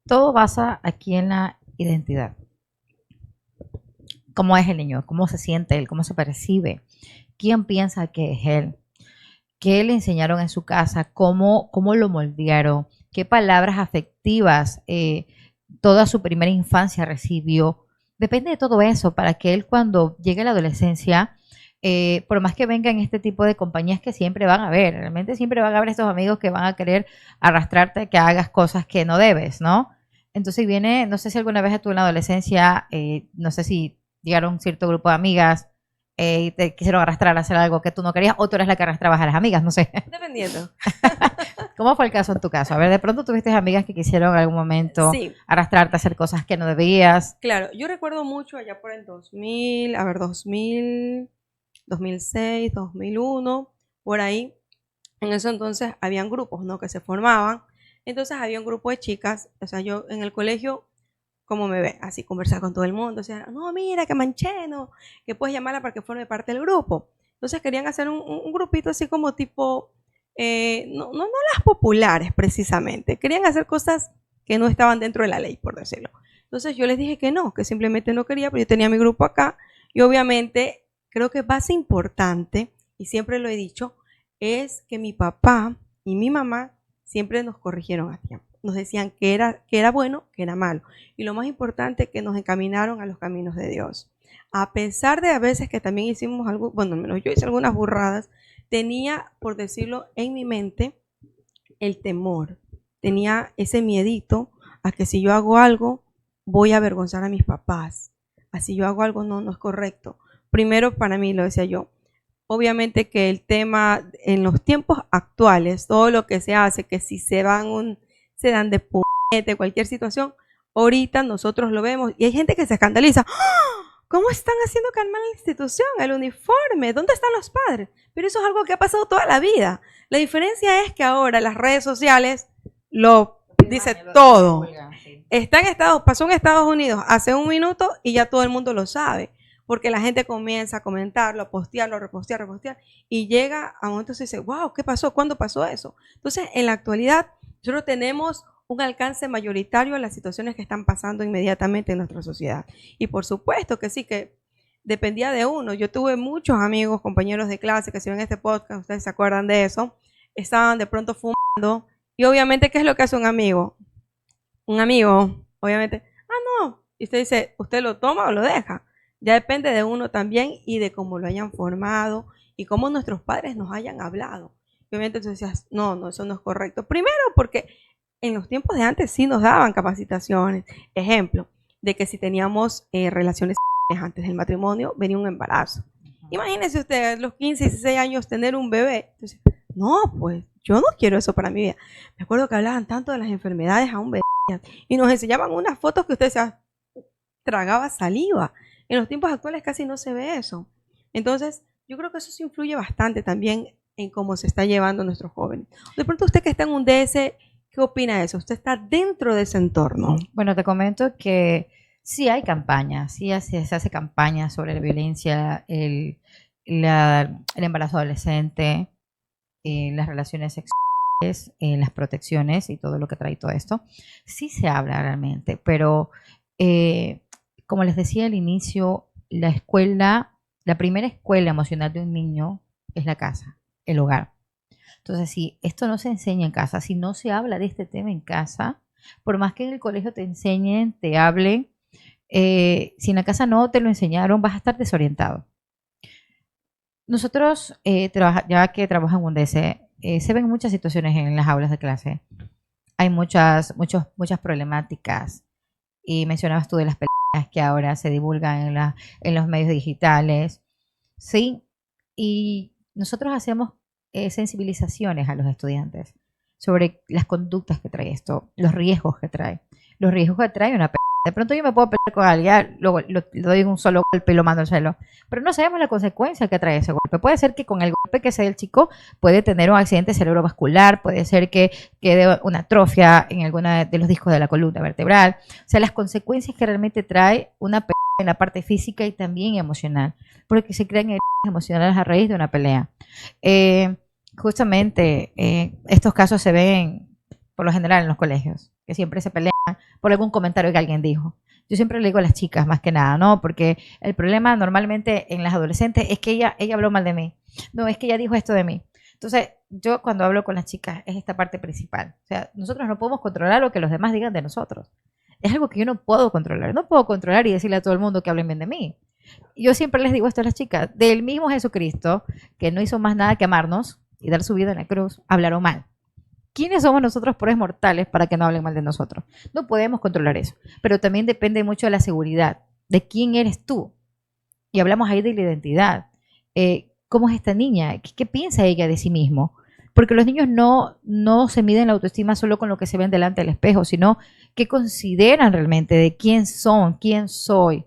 Todo basa aquí en la identidad. ¿Cómo es el niño? ¿Cómo se siente él? ¿Cómo se percibe? ¿Quién piensa que es él? ¿Qué le enseñaron en su casa? ¿Cómo lo moldearon? ¿Qué palabras afectivas toda su primera infancia recibió? Depende de todo eso para que él cuando llegue a la adolescencia, por más que vengan este tipo de compañías que siempre van a haber, realmente siempre van a haber estos amigos que van a querer arrastrarte a que hagas cosas que no debes, ¿no? Entonces viene, no sé si alguna vez tú en la adolescencia, no sé si llegaron un cierto grupo de amigas y te quisieron arrastrar a hacer algo que tú no querías, o tú eres la que arrastrabas a las amigas, no sé. Dependiendo. ¿Cómo fue el caso en tu caso? A ver, de pronto tuviste amigas que quisieron en algún momento arrastrarte a hacer cosas que no debías. Claro, yo recuerdo mucho allá por el 2000, 2006, 2001, por ahí. En eso entonces habían grupos, ¿no? Que se formaban. Entonces había un grupo de chicas, o sea, yo en el colegio, como me ve, así conversar con todo el mundo, o sea, no, mira, que mancheno, que puedes llamarla para que forme parte del grupo. Entonces querían hacer un grupito así como tipo, no las populares precisamente, querían hacer cosas que no estaban dentro de la ley, por decirlo. Entonces yo les dije que no, que simplemente no quería, pero yo tenía mi grupo acá y obviamente creo que base importante, y siempre lo he dicho, es que mi papá y mi mamá siempre nos corrigieron a tiempo. Nos decían que era bueno, que era malo. Y lo más importante, que nos encaminaron a los caminos de Dios. A pesar de a veces que también hicimos algo, bueno, al menos yo hice algunas burradas, tenía, por decirlo, en mi mente el temor. Tenía ese miedito a que si yo hago algo, voy a avergonzar a mis papás. Así yo hago algo, no es correcto. Primero, para mí, lo decía yo, obviamente que el tema en los tiempos actuales, todo lo que se hace, que si se dan de puñete, cualquier situación, ahorita nosotros lo vemos y hay gente que se escandaliza. ¡Oh! ¿Cómo están haciendo calmar la institución, el uniforme? ¿Dónde están los padres? Pero eso es algo que ha pasado toda la vida. La diferencia es que ahora las redes sociales lo dice todo. Pasó en Estados Unidos hace un minuto y ya todo el mundo lo sabe. Porque la gente comienza a comentarlo, a postearlo, a repostear, y llega a momentos y dice, wow, ¿qué pasó? ¿Cuándo pasó eso? Entonces, en la actualidad, nosotros tenemos un alcance mayoritario a las situaciones que están pasando inmediatamente en nuestra sociedad. Y por supuesto que sí, que dependía de uno. Yo tuve muchos amigos, compañeros de clase que si ven este podcast, ustedes se acuerdan de eso, estaban de pronto fumando y obviamente, ¿qué es lo que hace un amigo? Un amigo, obviamente, no, y usted dice, ¿usted lo toma o lo deja? Ya depende de uno también y de cómo lo hayan formado y cómo nuestros padres nos hayan hablado. Y obviamente tú decías, no, eso no es correcto. Primero porque en los tiempos de antes sí nos daban capacitaciones. Ejemplo, de que si teníamos relaciones antes del matrimonio, venía un embarazo. Imagínese usted a los 15, 16 años tener un bebé. Entonces, no, pues yo no quiero eso para mi vida. Me acuerdo que hablaban tanto de las enfermedades aún y nos enseñaban unas fotos que usted se tragaba saliva. En los tiempos actuales casi no se ve eso. Entonces, yo creo que eso sí influye bastante también en cómo se está llevando a nuestros jóvenes. De pronto usted que está en un DS, ¿qué opina de eso? ¿Usted está dentro de ese entorno? Bueno, te comento que sí hay campañas, sí se hace campañas sobre la violencia, el embarazo adolescente, las relaciones sexuales, las protecciones y todo lo que trae todo esto. Sí se habla realmente, pero como les decía al inicio, la primera escuela emocional de un niño es la casa, el hogar. Entonces, si esto no se enseña en casa, si no se habla de este tema en casa, por más que en el colegio te enseñen, te hablen, si en la casa no te lo enseñaron, vas a estar desorientado. Nosotros, ya que trabajo en UNDESE, se ven muchas situaciones en las aulas de clase. Hay muchas problemáticas. Y mencionabas tú de las peleas que ahora se divulgan en los medios digitales. Sí, y nosotros hacemos sensibilizaciones a los estudiantes sobre las conductas que trae esto, los riesgos que trae. Los riesgos que trae una pelea. De pronto yo me puedo pelear con alguien, luego le doy un solo golpe y lo mando al suelo. Pero no sabemos la consecuencia que trae ese golpe. Puede ser que con el golpe que se dé el chico puede tener un accidente cerebrovascular, puede ser que quede una atrofia en alguna de los discos de la columna vertebral. O sea, las consecuencias que realmente trae una pelea en la parte física y también emocional. Porque se crean heridas emocionales a raíz de una pelea. Justamente estos casos se ven por lo general en los colegios, que siempre se pelean por algún comentario que alguien dijo. Yo siempre le digo a las chicas, más que nada, ¿no? Porque el problema normalmente en las adolescentes es que ella habló mal de mí. No, es que ella dijo esto de mí. Entonces, yo cuando hablo con las chicas es esta parte principal. O sea, nosotros no podemos controlar lo que los demás digan de nosotros. Es algo que yo no puedo controlar. No puedo controlar y decirle a todo el mundo que hablen bien de mí. Yo siempre les digo esto a las chicas, del mismo Jesucristo, que no hizo más nada que amarnos y dar su vida en la cruz, hablaron mal. ¿Quiénes somos nosotros, pobres mortales, para que no hablen mal de nosotros? No podemos controlar eso, pero también depende mucho de la seguridad, de quién eres tú. Y hablamos ahí de la identidad. ¿Cómo es esta niña? ¿Qué piensa ella de sí mismo? Porque los niños no se miden la autoestima solo con lo que se ven delante del espejo, sino que consideran realmente de quién son, quién soy,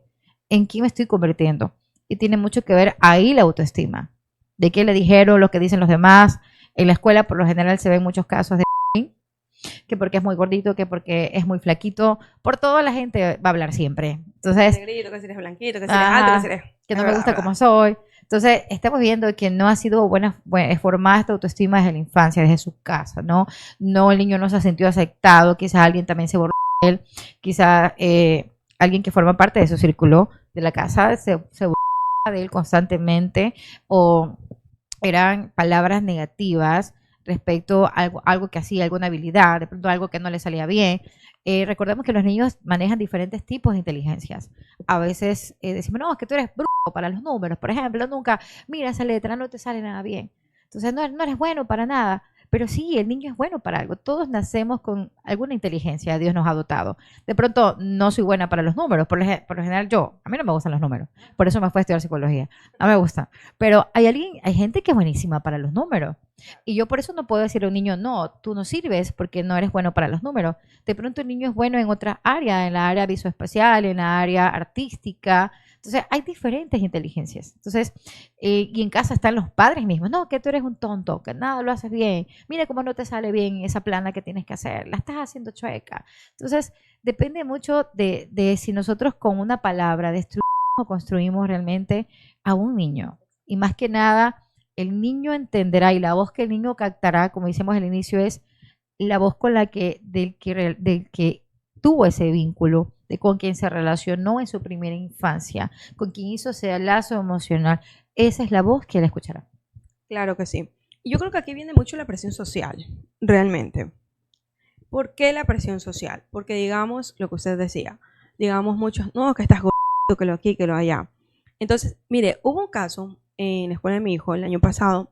en quién me estoy convirtiendo. Y tiene mucho que ver ahí la autoestima. De qué le dijeron, lo que dicen los demás. En la escuela por lo general se ven muchos casos de que porque es muy gordito, que porque es muy flaquito. Por todo la gente va a hablar siempre. Entonces, Negrito, que si eres blanquito, que si eres alto, que si eres... que no me gusta como soy. Entonces, estamos viendo que no ha sido formada esta autoestima desde la infancia, desde su casa, ¿no? No, el niño no se ha sentido aceptado, quizás alguien también se borró de él, quizás alguien que forma parte de su círculo de la casa se burla de él constantemente, o eran palabras negativas respecto a algo que hacía, alguna habilidad, de pronto algo que no le salía bien. Recordemos que los niños manejan diferentes tipos de inteligencias. A veces decimos, no, es que tú eres bruto para los números, por ejemplo, nunca, mira esa letra, no te sale nada bien. Entonces no eres bueno para nada. Pero sí, el niño es bueno para algo. Todos nacemos con alguna inteligencia, Dios nos ha dotado. De pronto no soy buena para los números, por lo general a mí no me gustan los números, por eso me fui a estudiar psicología, no me gusta. Pero hay gente que es buenísima para los números. Y yo por eso no puedo decir a un niño, no, tú no sirves porque no eres bueno para los números. De pronto el niño es bueno en otra área, en la área visoespacial, en la área artística. Entonces hay diferentes inteligencias. Entonces, y en casa están los padres mismos. No, que tú eres un tonto, que nada lo haces bien. Mira cómo no te sale bien esa plana que tienes que hacer. La estás haciendo chueca. Entonces, depende mucho de si nosotros con una palabra destruimos o construimos realmente a un niño. Y más que nada, el niño entenderá y la voz que el niño captará, como decíamos al inicio, es la voz con la del que tuvo ese vínculo de con quien se relacionó en su primera infancia, con quien hizo ese lazo emocional, esa es la voz que él escuchará. Claro que sí. Y yo creo que aquí viene mucho la presión social, realmente. ¿Por qué la presión social? Porque digamos lo que usted decía, digamos muchos, no, que estás gordito, que lo aquí, que lo allá. Entonces, mire, hubo un caso en la escuela de mi hijo el año pasado,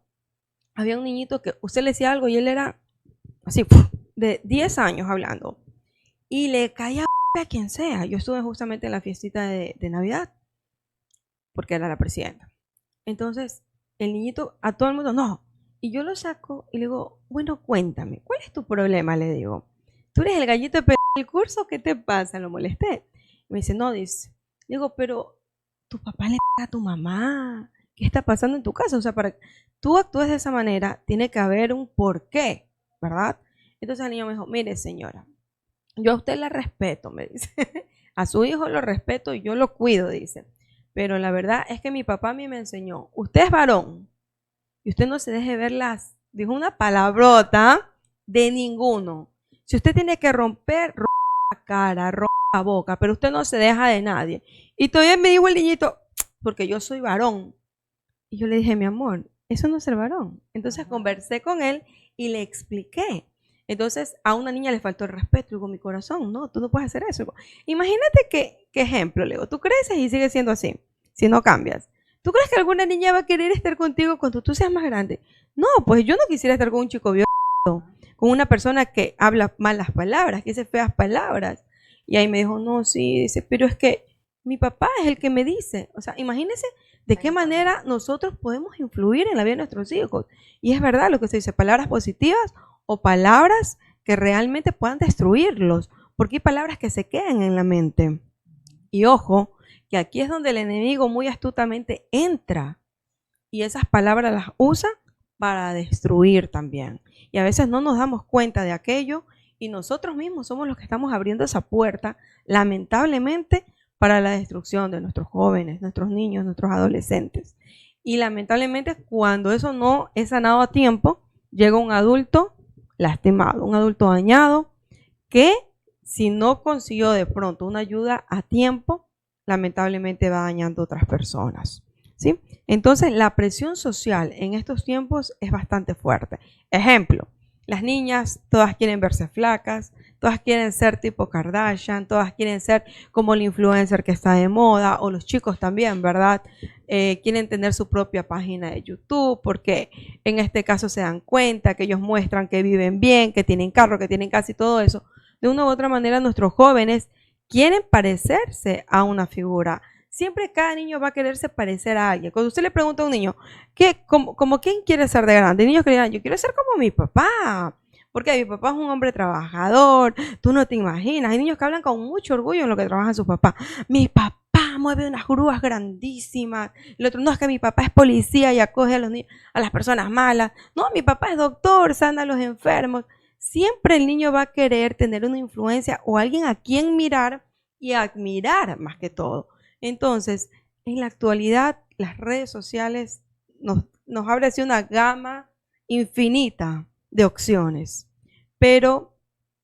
había un niñito que usted le decía algo y él era así, de 10 años hablando, y le caía a quien sea. Yo estuve justamente en la fiestita de Navidad, porque era la presidenta. Entonces, el niñito, a todo el mundo, no. Y yo lo saco y le digo, bueno, cuéntame, ¿cuál es tu problema? Le digo, ¿tú eres el gallito de del curso? ¿Qué te pasa? Lo molesté. Y me dice, no, dice. Digo, pero tu papá le a tu mamá. ¿Qué está pasando en tu casa? O sea, para que tú actúes de esa manera, tiene que haber un porqué, ¿verdad? Entonces el niño me dijo, mire, señora, yo a usted la respeto, me dice. A su hijo lo respeto y yo lo cuido, dice. Pero la verdad es que mi papá a mí me enseñó, usted es varón y usted no se deje ver dijo una palabrota de ninguno. Si usted tiene que romper la cara, romper la boca, pero usted no se deja de nadie. Y todavía me dijo el niñito, porque yo soy varón. Y yo le dije, mi amor, eso no es ser varón. Entonces conversé con él y le expliqué. Entonces a una niña le faltó el respeto. Le digo, mi corazón, no, tú no puedes hacer eso. Imagínate qué ejemplo, le digo, tú creces y sigues siendo así, si no cambias. ¿Tú crees que alguna niña va a querer estar contigo cuando tú seas más grande? No, pues yo no quisiera estar con un chico violento, con una persona que habla malas palabras, que dice feas palabras. Y ahí me dijo, no, sí, dice, pero es que mi papá es el que me dice. O sea, imagínense de qué manera nosotros podemos influir en la vida de nuestros hijos. Y es verdad lo que se dice, palabras positivas o palabras que realmente puedan destruirlos, porque hay palabras que se quedan en la mente. Y ojo, que aquí es donde el enemigo muy astutamente entra y esas palabras las usa para destruir también. Y a veces no nos damos cuenta de aquello y nosotros mismos somos los que estamos abriendo esa puerta, lamentablemente, para la destrucción de nuestros jóvenes, nuestros niños, nuestros adolescentes. Y lamentablemente cuando eso no es sanado a tiempo, llega un adulto lastimado, un adulto dañado que si no consiguió de pronto una ayuda a tiempo, lamentablemente va dañando a otras personas, ¿sí? Entonces la presión social en estos tiempos es bastante fuerte. Ejemplo, las niñas todas quieren verse flacas, todas quieren ser tipo Kardashian, todas quieren ser como el influencer que está de moda, o los chicos también, ¿verdad? Quieren tener su propia página de YouTube porque en este caso se dan cuenta que ellos muestran que viven bien, que tienen carro, que tienen casa y todo eso. De una u otra manera nuestros jóvenes quieren parecerse a una figura. Siempre cada niño va a quererse parecer a alguien. Cuando usted le pregunta a un niño, como quién quiere ser de grande? Hay niños que le dirán, yo quiero ser como mi papá. Porque mi papá es un hombre trabajador, tú no te imaginas. Hay niños que hablan con mucho orgullo en lo que trabaja su papá. Mi papá mueve unas grúas grandísimas. El otro, no, es que mi papá es policía y acoge a los niños, a las personas malas. No, mi papá es doctor, sana a los enfermos. Siempre el niño va a querer tener una influencia o alguien a quien mirar y admirar más que todo. Entonces, en la actualidad, las redes sociales nos abre así una gama infinita de opciones. Pero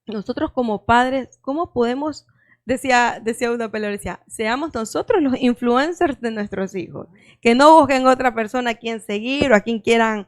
nosotros como padres, ¿cómo podemos, decía una palabra, decía, seamos nosotros los influencers de nuestros hijos, que no busquen otra persona a quien seguir o a quien quieran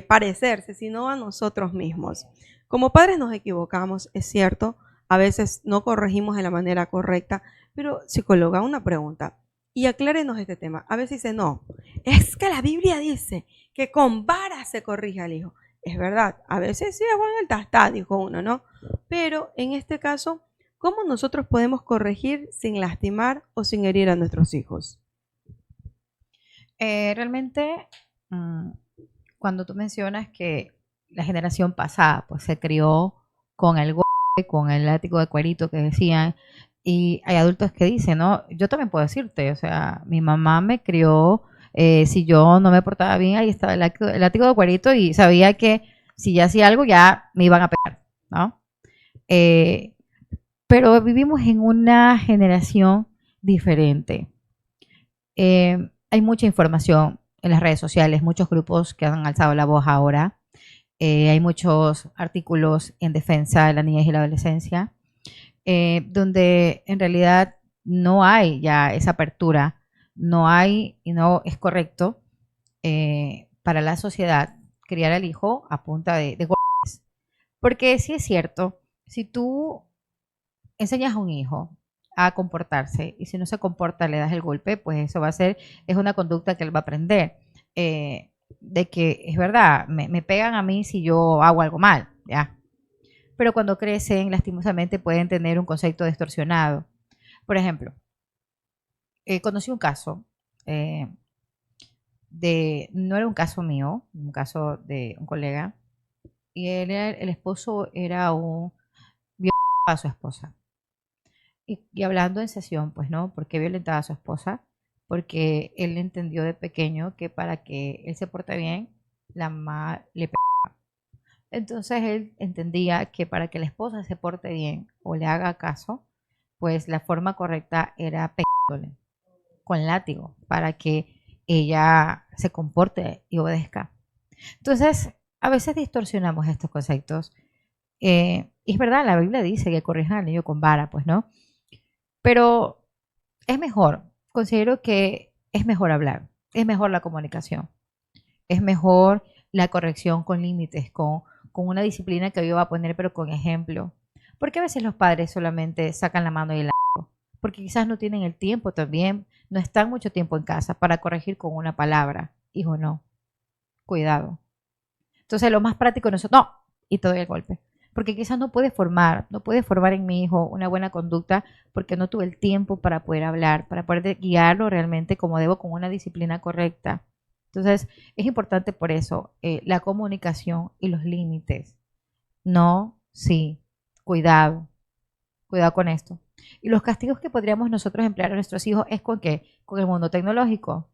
parecerse, sino a nosotros mismos. Como padres nos equivocamos, es cierto, a veces no corregimos de la manera correcta, pero psicóloga, una pregunta, y aclárenos este tema. A veces dice, no, es que la Biblia dice que con vara se corrige al hijo. Es verdad, a veces sí es bueno el tastá, dijo uno, ¿no? Pero en este caso, ¿cómo nosotros podemos corregir sin lastimar o sin herir a nuestros hijos? Realmente, cuando tú mencionas que la generación pasada pues se crió con el con el látigo de cuerito que decían, y hay adultos que dicen, ¿no? Yo también puedo decirte, o sea, mi mamá me crió, si yo no me portaba bien, ahí estaba el látigo de cuerito y sabía que si ya hacía algo ya me iban a pegar, ¿no? Pero vivimos en una generación diferente. Hay mucha información en las redes sociales, muchos grupos que han alzado la voz ahora. Hay muchos artículos en defensa de la niñez y la adolescencia. donde en realidad no hay ya esa apertura, no hay y no es correcto para la sociedad criar al hijo a punta de golpes. Porque sí es cierto, si tú enseñas a un hijo a comportarse y si no se comporta le das el golpe, pues eso va a ser, es una conducta que él va a aprender. De que es verdad, me pegan a mí si yo hago algo mal, ¿ya? Pero cuando crecen, lastimosamente pueden tener un concepto distorsionado. Por ejemplo, conocí un caso no era un caso mío, un caso de un colega, y el esposo era un violaba a su esposa. Y hablando en sesión, pues no, ¿por qué violentaba a su esposa? Porque él entendió de pequeño que para que él se porte bien, la mamá le pegaba. Entonces él entendía que para que la esposa se porte bien o le haga caso, pues la forma correcta era pegándole con látigo para que ella se comporte y obedezca. Entonces, a veces distorsionamos estos conceptos. Y es verdad, la Biblia dice que corrijan al niño con vara, pues no. Pero es mejor, considero que es mejor hablar, es mejor la comunicación, es mejor la corrección con límites, con una disciplina que yo voy a poner, pero con ejemplo. Porque a veces los padres solamente sacan la mano y el porque quizás no tienen el tiempo también, no están mucho tiempo en casa para corregir con una palabra. Hijo, no, cuidado. Entonces lo más práctico nosotros, no, y te doy el golpe. Porque quizás no puede formar en mi hijo una buena conducta porque no tuve el tiempo para poder hablar, para poder guiarlo realmente como debo, con una disciplina correcta. Entonces, es importante por eso la comunicación y los límites. No, sí, cuidado, cuidado con esto. Y los castigos que podríamos nosotros emplear a nuestros hijos es con qué, con el mundo tecnológico.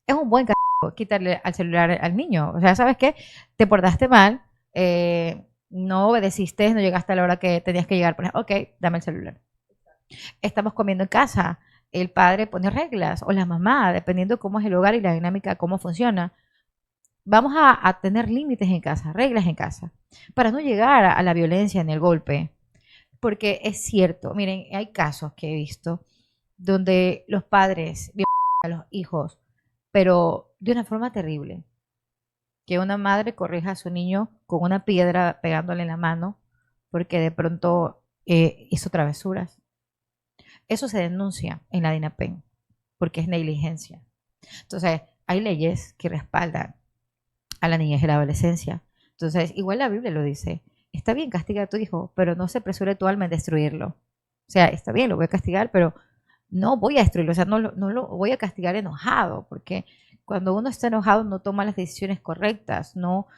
Es un buen castigo quitarle al celular al niño. O sea, ¿sabes qué? Te portaste mal, no obedeciste, no llegaste a la hora que tenías que llegar. Ok, dame el celular. Estamos comiendo en casa, el padre pone reglas, o la mamá, dependiendo cómo es el hogar y la dinámica, cómo funciona. Vamos a tener límites en casa, reglas en casa, para no llegar a la violencia ni el golpe. Porque es cierto, miren, hay casos que he visto donde los padres violan a los hijos, pero de una forma terrible. Que una madre corrija a su niño con una piedra pegándole en la mano porque de pronto hizo travesuras. Eso se denuncia en la DINAPEN porque es negligencia. Entonces, hay leyes que respaldan a la niñez y la adolescencia. Entonces, igual la Biblia lo dice. Está bien, castiga a tu hijo, pero no se apresure tu alma en destruirlo. O sea, está bien, lo voy a castigar, pero no voy a destruirlo. O sea, no lo voy a castigar enojado, porque cuando uno está enojado no toma las decisiones correctas, no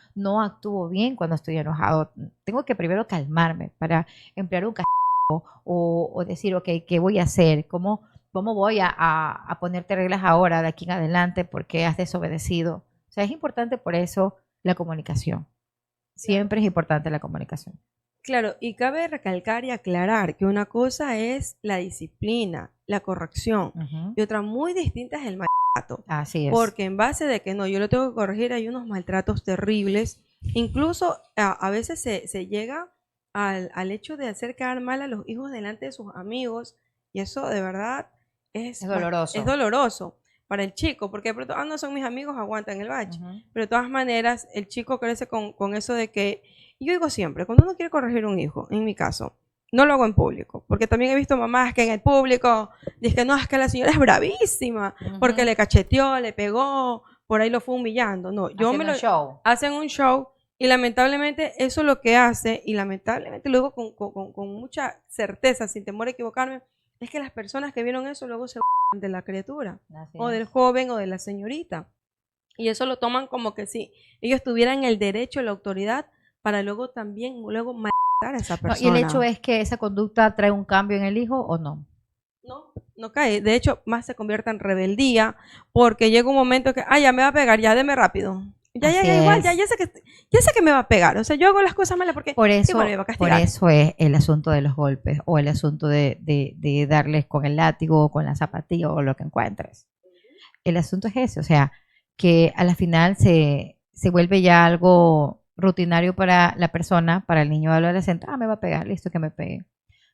actúo bien cuando estoy enojado. Tengo que primero calmarme para emplear un castigo o decir, ok, ¿qué voy a hacer? ¿Cómo voy a ponerte reglas ahora, de aquí en adelante, porque has desobedecido? O sea, es importante por eso la comunicación. Siempre es importante la comunicación. Claro, y cabe recalcar y aclarar que una cosa es la disciplina, la corrección, y otra muy distinta es el maltrato. Así es. Porque en base de que no, yo lo tengo que corregir, hay unos maltratos terribles. Incluso a veces se llega al hecho de hacer quedar mal a los hijos delante de sus amigos, y eso de verdad es doloroso. Es doloroso para el chico, porque de pronto, no son mis amigos, aguantan el bache. Pero de todas maneras, el chico crece con eso de que, yo digo siempre, cuando uno quiere corregir a un hijo, en mi caso, no lo hago en público, porque también he visto mamás que en el público dicen, no, es que la señora es bravísima, porque le cacheteó, le pegó, por ahí lo fue humillando. No, hacen un show, y lamentablemente eso es lo que hace, y lamentablemente luego con mucha certeza, sin temor a equivocarme, es que las personas que vieron eso luego se de la criatura, o del joven o de la señorita, y eso lo toman como que si ellos tuvieran el derecho, la autoridad para luego matar a esa persona. ¿Y el hecho es que esa conducta trae un cambio en el hijo o no? No cae, de hecho más se convierte en rebeldía, porque llega un momento que, ya me va a pegar, ya deme rápido. Ya sé que me va a pegar. O sea, yo hago las cosas malas porque por eso es el asunto de los golpes o el asunto de darles con el látigo o con la zapatilla o lo que encuentres. El asunto es ese, o sea, que a la final se vuelve ya algo rutinario para la persona, para el niño o adolescente. Me va a pegar, listo que me pegue.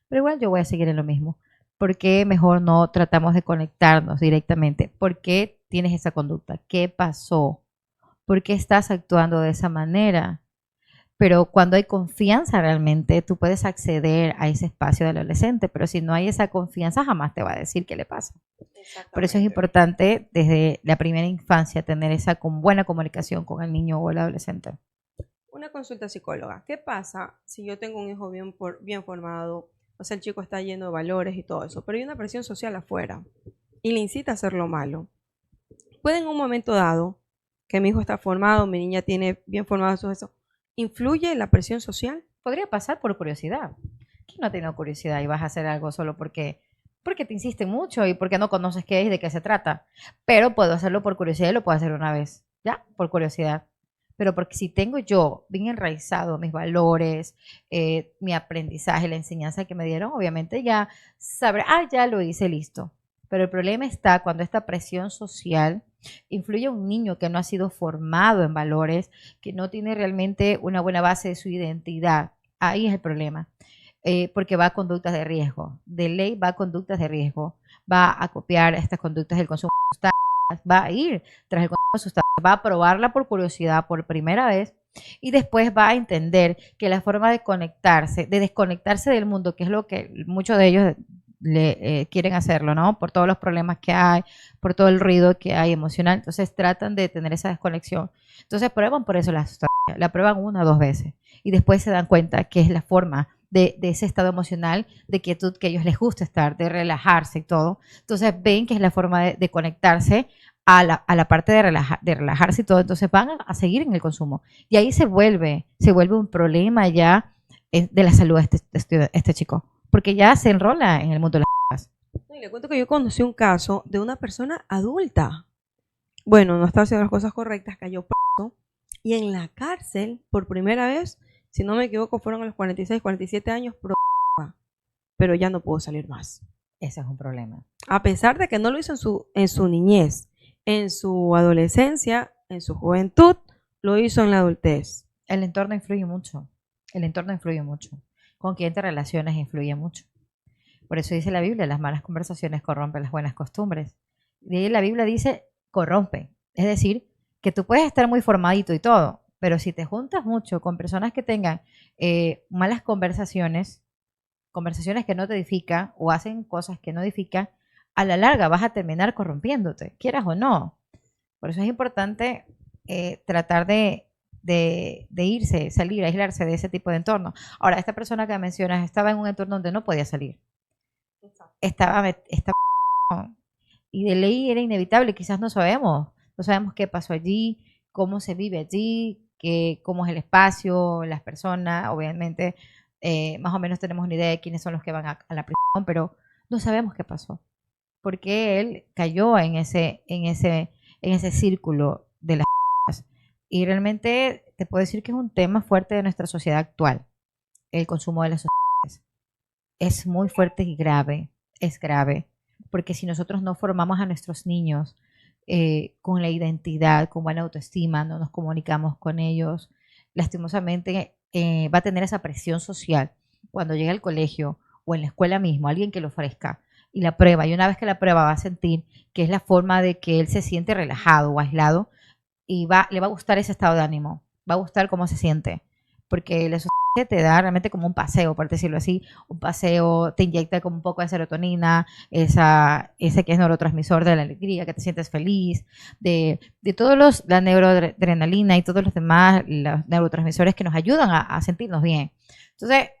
pero igual yo voy a seguir en lo mismo. ¿Por qué mejor no tratamos de conectarnos directamente? ¿Por qué tienes esa conducta? ¿Qué pasó? ¿Por qué estás actuando de esa manera? Pero cuando hay confianza realmente, tú puedes acceder a ese espacio del adolescente, pero si no hay esa confianza, jamás te va a decir qué le pasa. Por eso es importante desde la primera infancia tener esa buena comunicación con el niño o el adolescente. Una consulta psicóloga. ¿Qué pasa si yo tengo un hijo bien formado? O sea, el chico está lleno de valores y todo eso, pero hay una presión social afuera y le incita a hacer lo malo. ¿Puede en un momento dado que mi hijo está formado, mi niña tiene bien formado todo eso, influye la presión social? Podría pasar por curiosidad. ¿Quién no ha tenido curiosidad y vas a hacer algo solo porque te insisten mucho y porque no conoces qué es y de qué se trata? Pero puedo hacerlo por curiosidad y lo puedo hacer una vez, ¿ya? Por curiosidad. Pero porque si tengo yo bien enraizado mis valores, mi aprendizaje, la enseñanza que me dieron, obviamente ya sabré, ya lo hice, listo. Pero el problema está cuando esta presión social influye a un niño que no ha sido formado en valores, que no tiene realmente una buena base de su identidad. Ahí es el problema. Porque va a conductas de riesgo. De ley va a conductas de riesgo. Va a copiar estas conductas del consumo de sustancias, va a ir tras el consumo de sustancias, va a probarla por curiosidad por primera vez y después va a entender que la forma de conectarse, de desconectarse del mundo, que es lo que muchos de ellos quieren hacerlo, ¿no? Por todos los problemas que hay, por todo el ruido que hay emocional, entonces tratan de tener esa desconexión. Entonces prueban por eso la sustancia, la prueban 1 o 2 veces y después se dan cuenta que es la forma de ese estado emocional, de quietud que a ellos les gusta estar, de relajarse y todo. Entonces ven que es la forma de conectarse a la parte de relajarse y todo. Entonces van a seguir en el consumo. Y ahí se vuelve un problema ya de la salud de este chico. Porque ya se enrola en el mundo de las Y le cuento que yo conocí un caso de una persona adulta. Bueno, no estaba haciendo las cosas correctas, cayó preso. Y en la cárcel, por primera vez, si no me equivoco, fueron a los 46, 47 años, pero ya no pudo salir más. Ese es un problema. A pesar de que no lo hizo en su niñez, en su adolescencia, en su juventud, lo hizo en la adultez. El entorno influye mucho. El entorno influye mucho. Con quién te relacionas influye mucho. Por eso dice la Biblia, las malas conversaciones corrompen las buenas costumbres. Y la Biblia dice, corrompe. Es decir, que tú puedes estar muy formadito y todo, pero si te juntas mucho con personas que tengan malas conversaciones que no te edifican o hacen cosas que no edifican, a la larga vas a terminar corrompiéndote, quieras o no. Por eso es importante tratar de irse, salir, aislarse de ese tipo de entorno. Ahora, esta persona que mencionas estaba en un entorno donde no podía salir. Estaba y de ley era inevitable, quizás no sabemos qué pasó allí, cómo se vive allí, cómo es el espacio, las personas, obviamente más o menos tenemos una idea de quiénes son los que van a la prisión, pero no sabemos qué pasó, porque él cayó en ese círculo de las y realmente te puedo decir que es un tema fuerte de nuestra sociedad actual, el consumo de las sustancias. Es muy fuerte y grave, es grave, porque si nosotros no formamos a nuestros niños con la identidad, con buena autoestima, no nos comunicamos con ellos, lastimosamente va a tener esa presión social cuando llegue al colegio o en la escuela mismo, alguien que lo ofrezca y la prueba, y una vez que la prueba va a sentir que es la forma de que él se siente relajado o aislado y le va a gustar ese estado de ánimo, va a gustar cómo se siente, porque la sustancia te da realmente como un paseo, por decirlo así, un paseo, te inyecta como un poco de serotonina, ese que es neurotransmisor de la alegría, que te sientes feliz, de todos la neuroadrenalina y todos los demás, los neurotransmisores que nos ayudan a sentirnos bien. Entonces,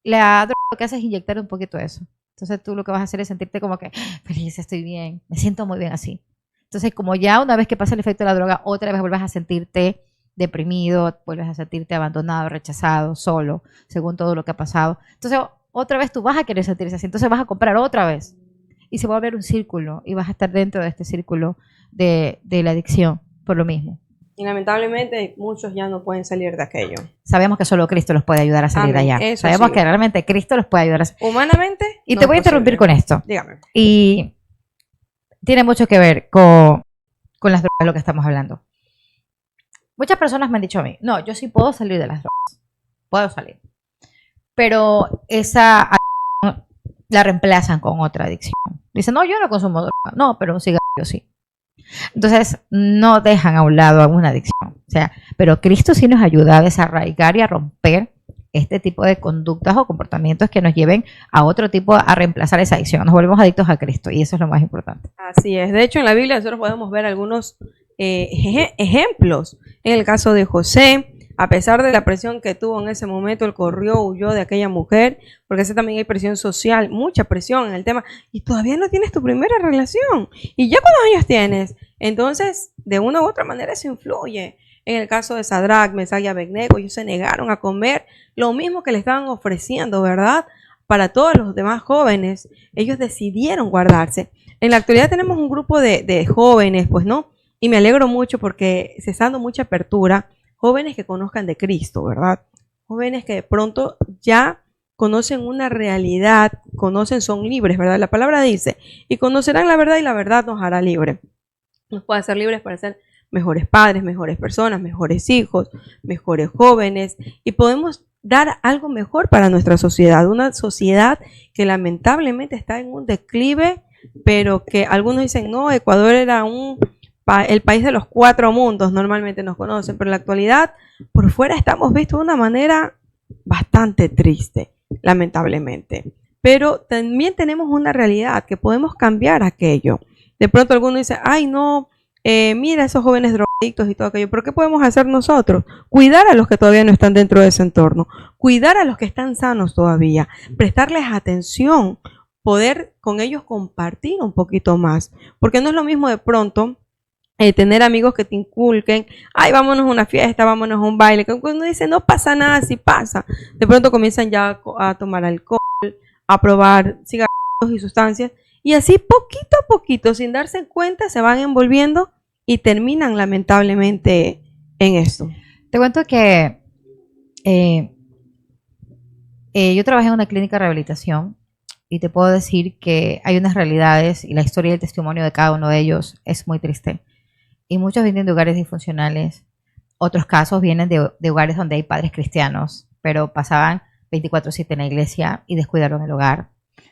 la droga lo que hace es inyectar un poquito de eso. Entonces, tú lo que vas a hacer es sentirte como que feliz, estoy bien, me siento muy bien así. Entonces, como ya una vez que pasa el efecto de la droga, otra vez vuelves a sentirte deprimido, vuelves a sentirte abandonado, rechazado, solo, según todo lo que ha pasado. Entonces, otra vez tú vas a querer sentirse así, entonces vas a comprar otra vez. Y se va a ver un círculo y vas a estar dentro de este círculo de la adicción por lo mismo. Y lamentablemente muchos ya no pueden salir de aquello. Sabemos que solo Cristo los puede ayudar a salir de allá. Sabemos que realmente Cristo los puede ayudar a salir. Humanamente. Y te voy a interrumpir con esto. Dígame. Y tiene mucho que ver con las drogas de lo que estamos hablando. Muchas personas me han dicho a mí, no, yo sí puedo salir de las drogas. Puedo salir. Pero esa la reemplazan con otra adicción. Dicen, no, yo no consumo droga. No, pero un cigarrillo sí. Entonces, no dejan a un lado alguna adicción. O sea, pero Cristo sí nos ayuda a desarraigar y a romper este tipo de conductas o comportamientos que nos lleven a otro tipo, a reemplazar esa adicción. Nos volvemos adictos a Cristo y eso es lo más importante. Así es. De hecho, en la Biblia nosotros podemos ver algunos ejemplos. En el caso de José, a pesar de la presión que tuvo en ese momento, él corrió, huyó de aquella mujer, porque ese también hay presión social, mucha presión en el tema, y todavía no tienes tu primera relación. ¿Y ya cuántos años tienes? Entonces, de una u otra manera eso influye. En el caso de Sadrach, Mesach y Abednego, ellos se negaron a comer lo mismo que le estaban ofreciendo, ¿verdad? Para todos los demás jóvenes, ellos decidieron guardarse. En la actualidad tenemos un grupo de jóvenes, pues no, y me alegro mucho porque se está dando mucha apertura, jóvenes que conozcan de Cristo, ¿verdad? Jóvenes que de pronto ya conocen una realidad, son libres, ¿verdad? La palabra dice, y conocerán la verdad y la verdad nos hará libre. Nos puede hacer libres para ser mejores padres, mejores personas, mejores hijos, mejores jóvenes, y podemos dar algo mejor para nuestra sociedad, una sociedad que lamentablemente está en un declive, pero que algunos dicen, no, Ecuador era el país de los 4 mundos, normalmente nos conocen, pero en la actualidad por fuera estamos vistos de una manera bastante triste, lamentablemente. Pero también tenemos una realidad que podemos cambiar aquello. De pronto alguno dice, ay no, mira esos jóvenes drogadictos y todo aquello, pero ¿qué podemos hacer nosotros? Cuidar a los que todavía no están dentro de ese entorno, cuidar a los que están sanos todavía, prestarles atención, poder con ellos compartir un poquito más, porque no es lo mismo de pronto tener amigos que te inculquen, ay, vámonos a una fiesta, vámonos a un baile, que uno dice, no pasa nada, si pasa. De pronto comienzan ya a tomar alcohol, a probar cigarrillos y sustancias, y así poquito a poquito, sin darse cuenta, se van envolviendo y terminan lamentablemente en esto. Te cuento que yo trabajé en una clínica de rehabilitación y te puedo decir que hay unas realidades y la historia y el testimonio de cada uno de ellos es muy triste. Y muchos vienen de hogares disfuncionales. Otros casos vienen de hogares donde hay padres cristianos, pero pasaban 24/7 en la iglesia y descuidaron el hogar.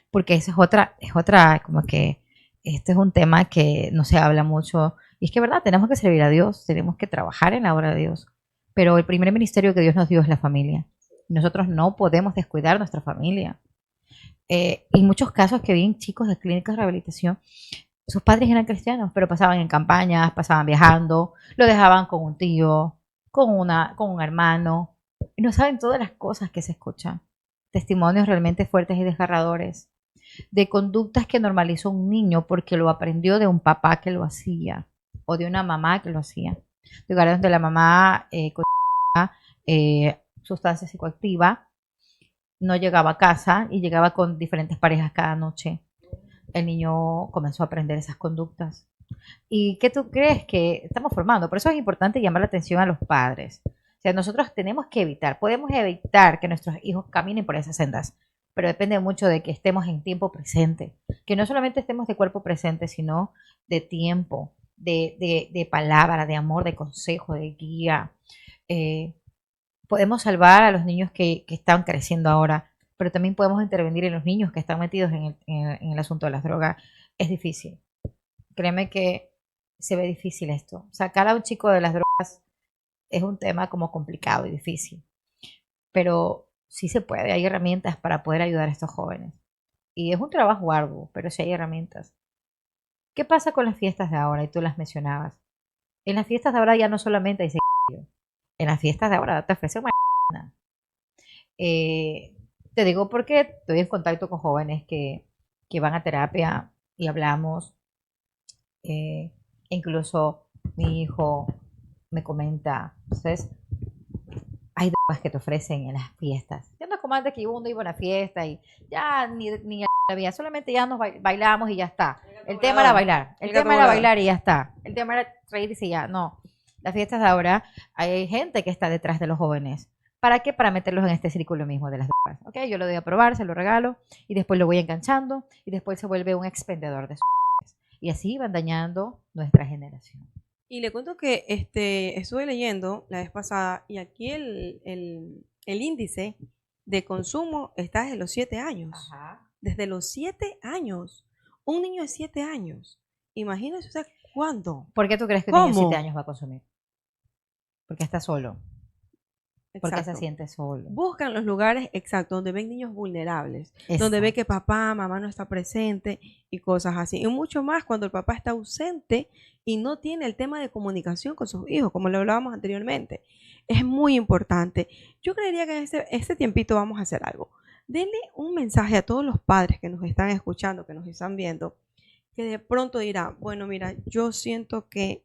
Porque esa es otra, como que este es un tema que no se habla mucho. Y es que, ¿verdad? Tenemos que servir a Dios, tenemos que trabajar en la obra de Dios. Pero el primer ministerio que Dios nos dio es la familia. Nosotros no podemos descuidar nuestra familia. Y muchos casos que vi en chicos de clínicas de rehabilitación, sus padres eran cristianos, pero pasaban en campañas, pasaban viajando, lo dejaban con un tío, con un hermano, y no saben todas las cosas que se escuchan. Testimonios realmente fuertes y desgarradores, de conductas que normalizó un niño porque lo aprendió de un papá que lo hacía, o de una mamá que lo hacía. De lugares donde la mamá sustancia psicoactiva, no llegaba a casa y llegaba con diferentes parejas cada noche. El niño comenzó a aprender esas conductas. ¿Y qué tú crees que estamos formando? Por eso es importante llamar la atención a los padres. O sea, nosotros tenemos que evitar, podemos evitar que nuestros hijos caminen por esas sendas, pero depende mucho de que estemos en tiempo presente, que no solamente estemos de cuerpo presente, sino de tiempo, de palabra, de amor, de consejo, de guía. Podemos salvar a los niños que están creciendo ahora, pero también podemos intervenir en los niños que están metidos en el asunto de las drogas. Es difícil. Créeme que se ve difícil esto. Sacar a un chico de las drogas es un tema como complicado y difícil, pero sí se puede. Hay herramientas para poder ayudar a estos jóvenes. Y es un trabajo arduo, pero sí hay herramientas. ¿Qué pasa con las fiestas de ahora? Y tú las mencionabas. En las fiestas de ahora ya no solamente hay cigarrillos. En las fiestas de ahora te ofrecen marihuana. Te digo porque estoy en contacto con jóvenes que van a terapia y hablamos. Incluso mi hijo me comenta, entonces, hay drogas que te ofrecen en las fiestas. Ya no es como antes que uno iba a una fiesta y ya ni había, solamente ya nos bailamos y ya está. El tema era bailar. El tema era bailar y ya está. El tema era reírse y ya. No. Las fiestas de ahora, hay gente que está detrás de los jóvenes. ¿Para qué? Para meterlos en este círculo mismo de las drogas. ¿Ok? Yo lo doy a probar, se lo regalo y después lo voy enganchando y después se vuelve un expendedor de sustancias. Y así van dañando nuestra generación. Y le cuento que estuve leyendo la vez pasada y aquí el índice de consumo está desde los 7 años. Ajá. desde los 7 años. Un niño de 7 años. Imagínese usted cuándo. ¿Por qué tú crees que un niño de ¿Cómo? 7 años va a consumir? Porque está solo. Porque se Exacto. siente solo. Buscan los lugares exactos donde ven niños vulnerables, donde ve Exacto. que papá, mamá no está presente y cosas así. Y mucho más cuando el papá está ausente y no tiene el tema de comunicación con sus hijos, como lo hablábamos anteriormente. Es muy importante. Yo creería que en este tiempito vamos a hacer algo. Denle un mensaje a todos los padres que nos están escuchando, que nos están viendo, que de pronto dirán, bueno, mira, yo siento que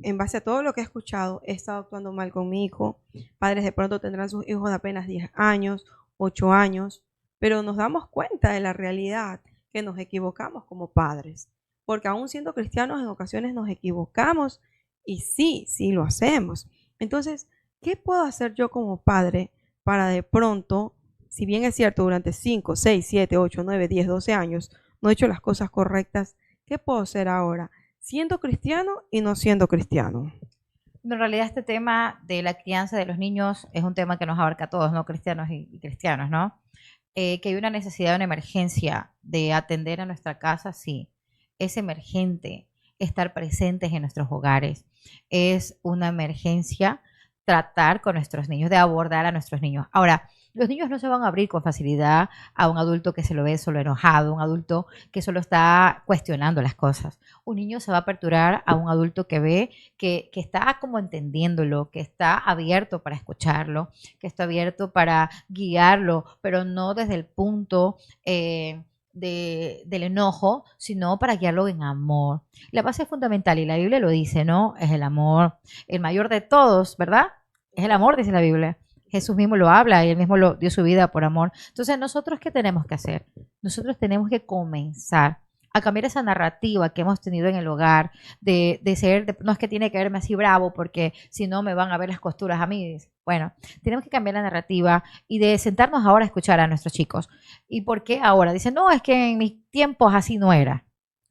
en base a todo lo que he escuchado, he estado actuando mal con mi hijo. Padres de pronto tendrán sus hijos de apenas 10 años, 8 años, pero nos damos cuenta de la realidad que nos equivocamos como padres. Porque aún siendo cristianos en ocasiones nos equivocamos y sí lo hacemos. Entonces, ¿qué puedo hacer yo como padre para de pronto, si bien es cierto, durante 5, 6, 7, 8, 9, 10, 12 años no he hecho las cosas correctas, ¿qué puedo hacer ahora? Siendo cristiano y no siendo cristiano. En realidad este tema de la crianza de los niños es un tema que nos abarca a todos, ¿no? Cristianos y cristianos, ¿no? Que hay una necesidad, una emergencia de atender a nuestra casa, sí. Es emergente estar presentes en nuestros hogares. Es una emergencia tratar con nuestros niños, de abordar a nuestros niños. Ahora, los niños no se van a abrir con facilidad a un adulto que se lo ve solo enojado, un adulto que solo está cuestionando las cosas. Un niño se va a aperturar a un adulto que ve que está como entendiéndolo, que está abierto para escucharlo, que está abierto para guiarlo, pero no desde el punto del enojo, sino para guiarlo en amor. La base fundamental, y la Biblia lo dice, ¿no? Es el amor. El mayor de todos, ¿verdad? Es el amor, dice la Biblia. Jesús mismo lo habla y él mismo lo dio su vida por amor. Entonces, ¿nosotros qué tenemos que hacer? Nosotros tenemos que comenzar a cambiar esa narrativa que hemos tenido en el hogar de ser, no es que tiene que verme así bravo porque si no me van a ver las costuras a mí. Bueno, tenemos que cambiar la narrativa y de sentarnos ahora a escuchar a nuestros chicos. ¿Y por qué ahora? Dicen, no, es que en mis tiempos así no era.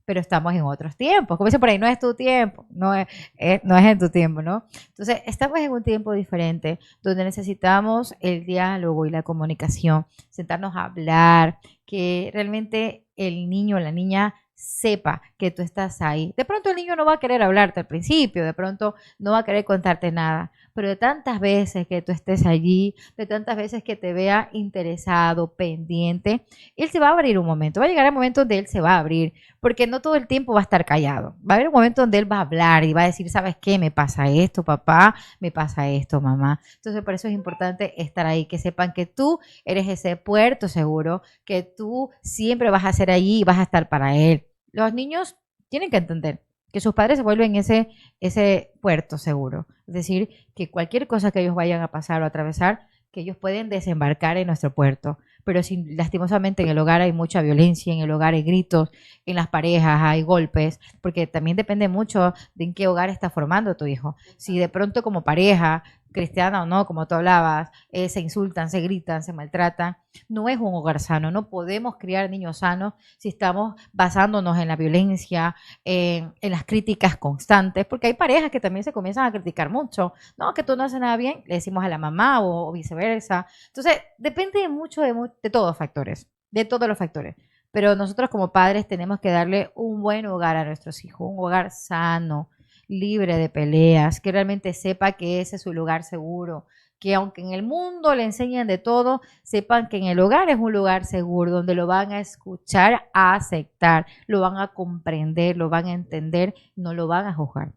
Pero estamos en otros tiempos. Como dicen por ahí, no es tu tiempo, no es en tu tiempo, ¿no? Entonces, estamos en un tiempo diferente donde necesitamos el diálogo y la comunicación, sentarnos a hablar, que realmente el niño o la niña sepa que tú estás ahí. De pronto el niño no va a querer hablarte al principio, de pronto no va a querer contarte nada, pero de tantas veces que tú estés allí, de tantas veces que te vea interesado, pendiente, él se va a abrir un momento, va a llegar el momento donde él se va a abrir, porque no todo el tiempo va a estar callado, va a haber un momento donde él va a hablar y va a decir, ¿sabes qué? Me pasa esto, papá, me pasa esto, mamá. Entonces, por eso es importante estar ahí, que sepan que tú eres ese puerto seguro, que tú siempre vas a ser allí y vas a estar para él. Los niños tienen que entender que sus padres se vuelven ese puerto seguro. Es decir, que cualquier cosa que ellos vayan a pasar o atravesar, que ellos pueden desembarcar en nuestro puerto. Pero si lastimosamente en el hogar hay mucha violencia, en el hogar hay gritos, en las parejas hay golpes, porque también depende mucho de en qué hogar está formando tu hijo. Si de pronto como pareja, cristiana o no, como tú hablabas, se insultan, se gritan, se maltratan, no es un hogar sano. No podemos criar niños sanos si estamos basándonos en la violencia, en las críticas constantes, porque hay parejas que también se comienzan a criticar mucho. No, que tú no haces nada bien, le decimos a la mamá o viceversa. Entonces, depende mucho de todos los factores, de todos los factores. Pero nosotros como padres tenemos que darle un buen hogar a nuestros hijos, un hogar sano, libre de peleas, que realmente sepa que ese es su lugar seguro, que aunque en el mundo le enseñen de todo, sepan que en el hogar es un lugar seguro, donde lo van a escuchar, a aceptar, lo van a comprender, lo van a entender, no lo van a juzgar.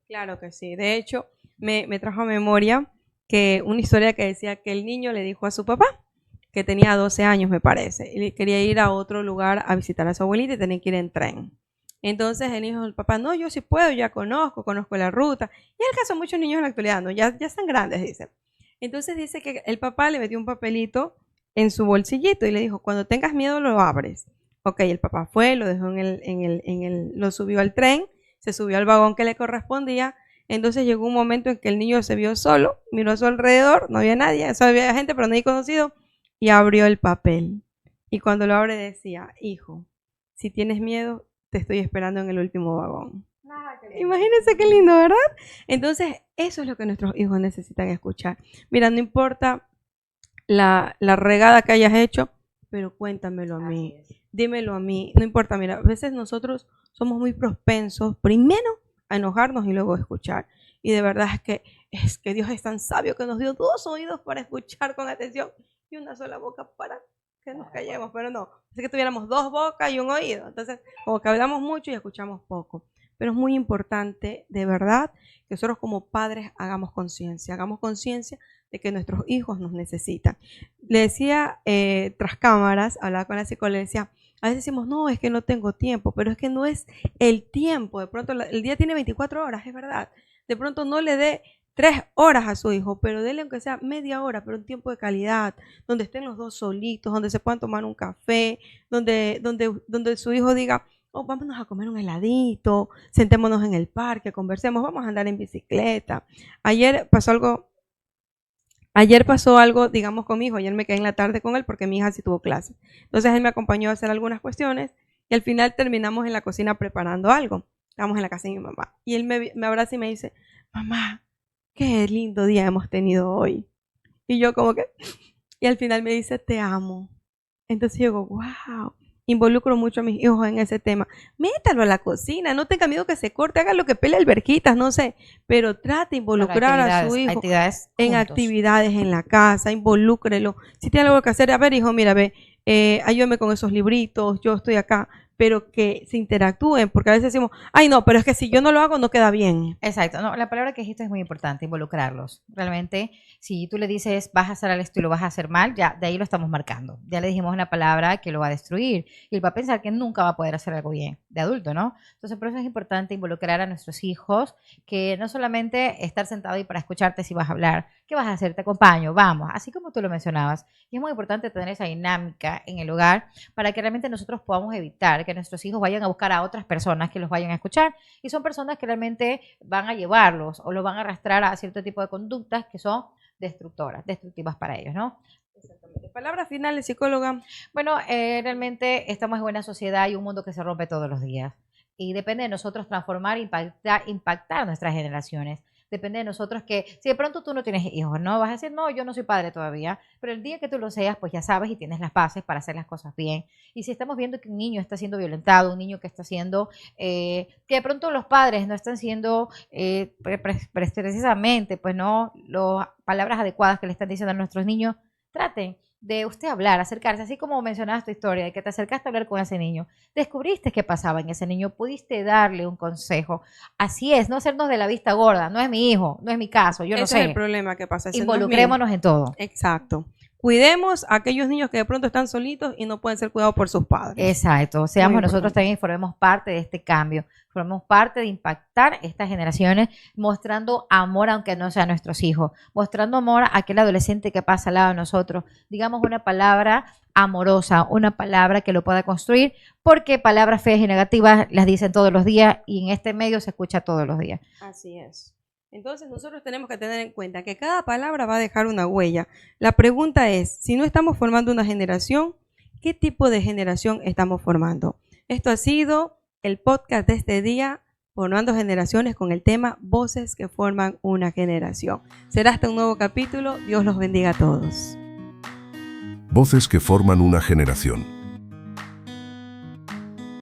Claro que sí. De hecho, me trajo a memoria que una historia que decía que el niño le dijo a su papá, que tenía 12 años me parece, y quería ir a otro lugar a visitar a su abuelita y tenía que ir en tren. Entonces el hijo del papá, no, yo sí puedo, ya conozco la ruta. Y es el caso de muchos niños en la actualidad, ¿no? Ya están grandes, dice. Entonces dice que el papá le metió un papelito en su bolsillito y le dijo, cuando tengas miedo lo abres. Ok, el papá fue, lo dejó lo subió al tren, se subió al vagón que le correspondía. Entonces llegó un momento en que el niño se vio solo, miró a su alrededor, no había nadie, solo había gente, pero nadie conocido, y abrió el papel. Y cuando lo abre decía, hijo, si tienes miedo, te estoy esperando en el último vagón. Imagínense qué lindo, ¿verdad? Entonces, eso es lo que nuestros hijos necesitan escuchar. Mira, no importa la regada que hayas hecho, pero cuéntamelo a mí, Así es. dímelo a mí, no importa, mira, a veces nosotros somos muy propensos primero a enojarnos y luego a escuchar. Y de verdad es que Dios es tan sabio que nos dio 2 oídos para escuchar con atención y una sola boca para que nos callemos, pero no, es que tuviéramos 2 bocas y un oído. Entonces, como que hablamos mucho y escuchamos poco. Pero es muy importante, de verdad, que nosotros como padres hagamos conciencia de que nuestros hijos nos necesitan. Le decía, tras cámaras, hablaba con la psicóloga, le decía, a veces decimos, no, es que no tengo tiempo, pero es que no es el tiempo. De pronto el día tiene 24 horas, es verdad. De pronto no le dé 3 horas a su hijo, pero dele aunque sea media hora, pero un tiempo de calidad, donde estén los dos solitos, donde se puedan tomar un café, donde su hijo diga, oh, vámonos a comer un heladito, sentémonos en el parque, conversemos, vamos a andar en bicicleta. Ayer pasó algo, digamos, con mi hijo. Ayer me quedé en la tarde con él porque mi hija sí tuvo clase. Entonces él me acompañó a hacer algunas cuestiones y al final terminamos en la cocina preparando algo. Estábamos en la casa de mi mamá. Y él me abraza y me dice, mamá, qué lindo día hemos tenido hoy. Y yo como que, y al final me dice, te amo. Entonces yo digo, wow. Involucro mucho a mis hijos en ese tema. Métalo a la cocina, no tenga miedo que se corte, haga lo que pele alberjitas, no sé, pero trate de involucrar a su hijo en actividades en la casa, involúcrelo. Si tiene algo que hacer, a ver, hijo, mira, ve, ayúdame con esos libritos, yo estoy acá, pero que se interactúen, porque a veces decimos, ay, no, pero es que si yo no lo hago, no queda bien. Exacto, no, la palabra que dijiste es muy importante, involucrarlos. Realmente, si tú le dices vas a hacer esto y lo vas a hacer mal, ya de ahí lo estamos marcando. Ya le dijimos una palabra que lo va a destruir y él va a pensar que nunca va a poder hacer algo bien de adulto, ¿no? Entonces, por eso es importante involucrar a nuestros hijos, que no solamente estar sentado ahí para escucharte si vas a hablar, ¿qué vas a hacer? Te acompaño, vamos, así como tú lo mencionabas. Y es muy importante tener esa dinámica en el hogar para que realmente nosotros podamos evitar que nuestros hijos vayan a buscar a otras personas que los vayan a escuchar. Y son personas que realmente van a llevarlos o los van a arrastrar a cierto tipo de conductas que son destructivas para ellos, ¿no? Exactamente. Palabras finales, psicóloga. Bueno, realmente estamos en una sociedad y un mundo que se rompe todos los días. Y depende de nosotros transformar, impactar nuestras generaciones. Depende de nosotros que, si de pronto tú no tienes hijos, ¿no? Vas a decir, no, yo no soy padre todavía, pero el día que tú lo seas, pues ya sabes y tienes las bases para hacer las cosas bien. Y si estamos viendo que un niño está siendo violentado, un niño que está siendo, que de pronto los padres no están siendo precisamente, pues no, las palabras adecuadas que le están diciendo a nuestros niños, traten de usted hablar, acercarse, así como mencionabas tu historia, de que te acercaste a hablar con ese niño, descubriste qué pasaba en ese niño, pudiste darle un consejo. Así es, no hacernos de la vista gorda, no es mi hijo, no es mi caso, yo no sé. Ese es el problema que pasa. Involucrémonos en todo. Exacto. Cuidemos a aquellos niños que de pronto están solitos y no pueden ser cuidados por sus padres. Exacto, seamos nosotros también, formemos parte de este cambio, formemos parte de impactar estas generaciones, mostrando amor aunque no sean nuestros hijos, mostrando amor a aquel adolescente que pasa al lado de nosotros, digamos una palabra amorosa, una palabra que lo pueda construir, porque palabras feas y negativas las dicen todos los días y en este medio se escucha todos los días. Así es. Entonces nosotros tenemos que tener en cuenta que cada palabra va a dejar una huella. La pregunta es, si no estamos formando una generación, ¿qué tipo de generación estamos formando? Esto ha sido el podcast de este día, Formando Generaciones, con el tema Voces que forman una generación. Será hasta un nuevo capítulo. Dios los bendiga a todos. Voces que forman una generación.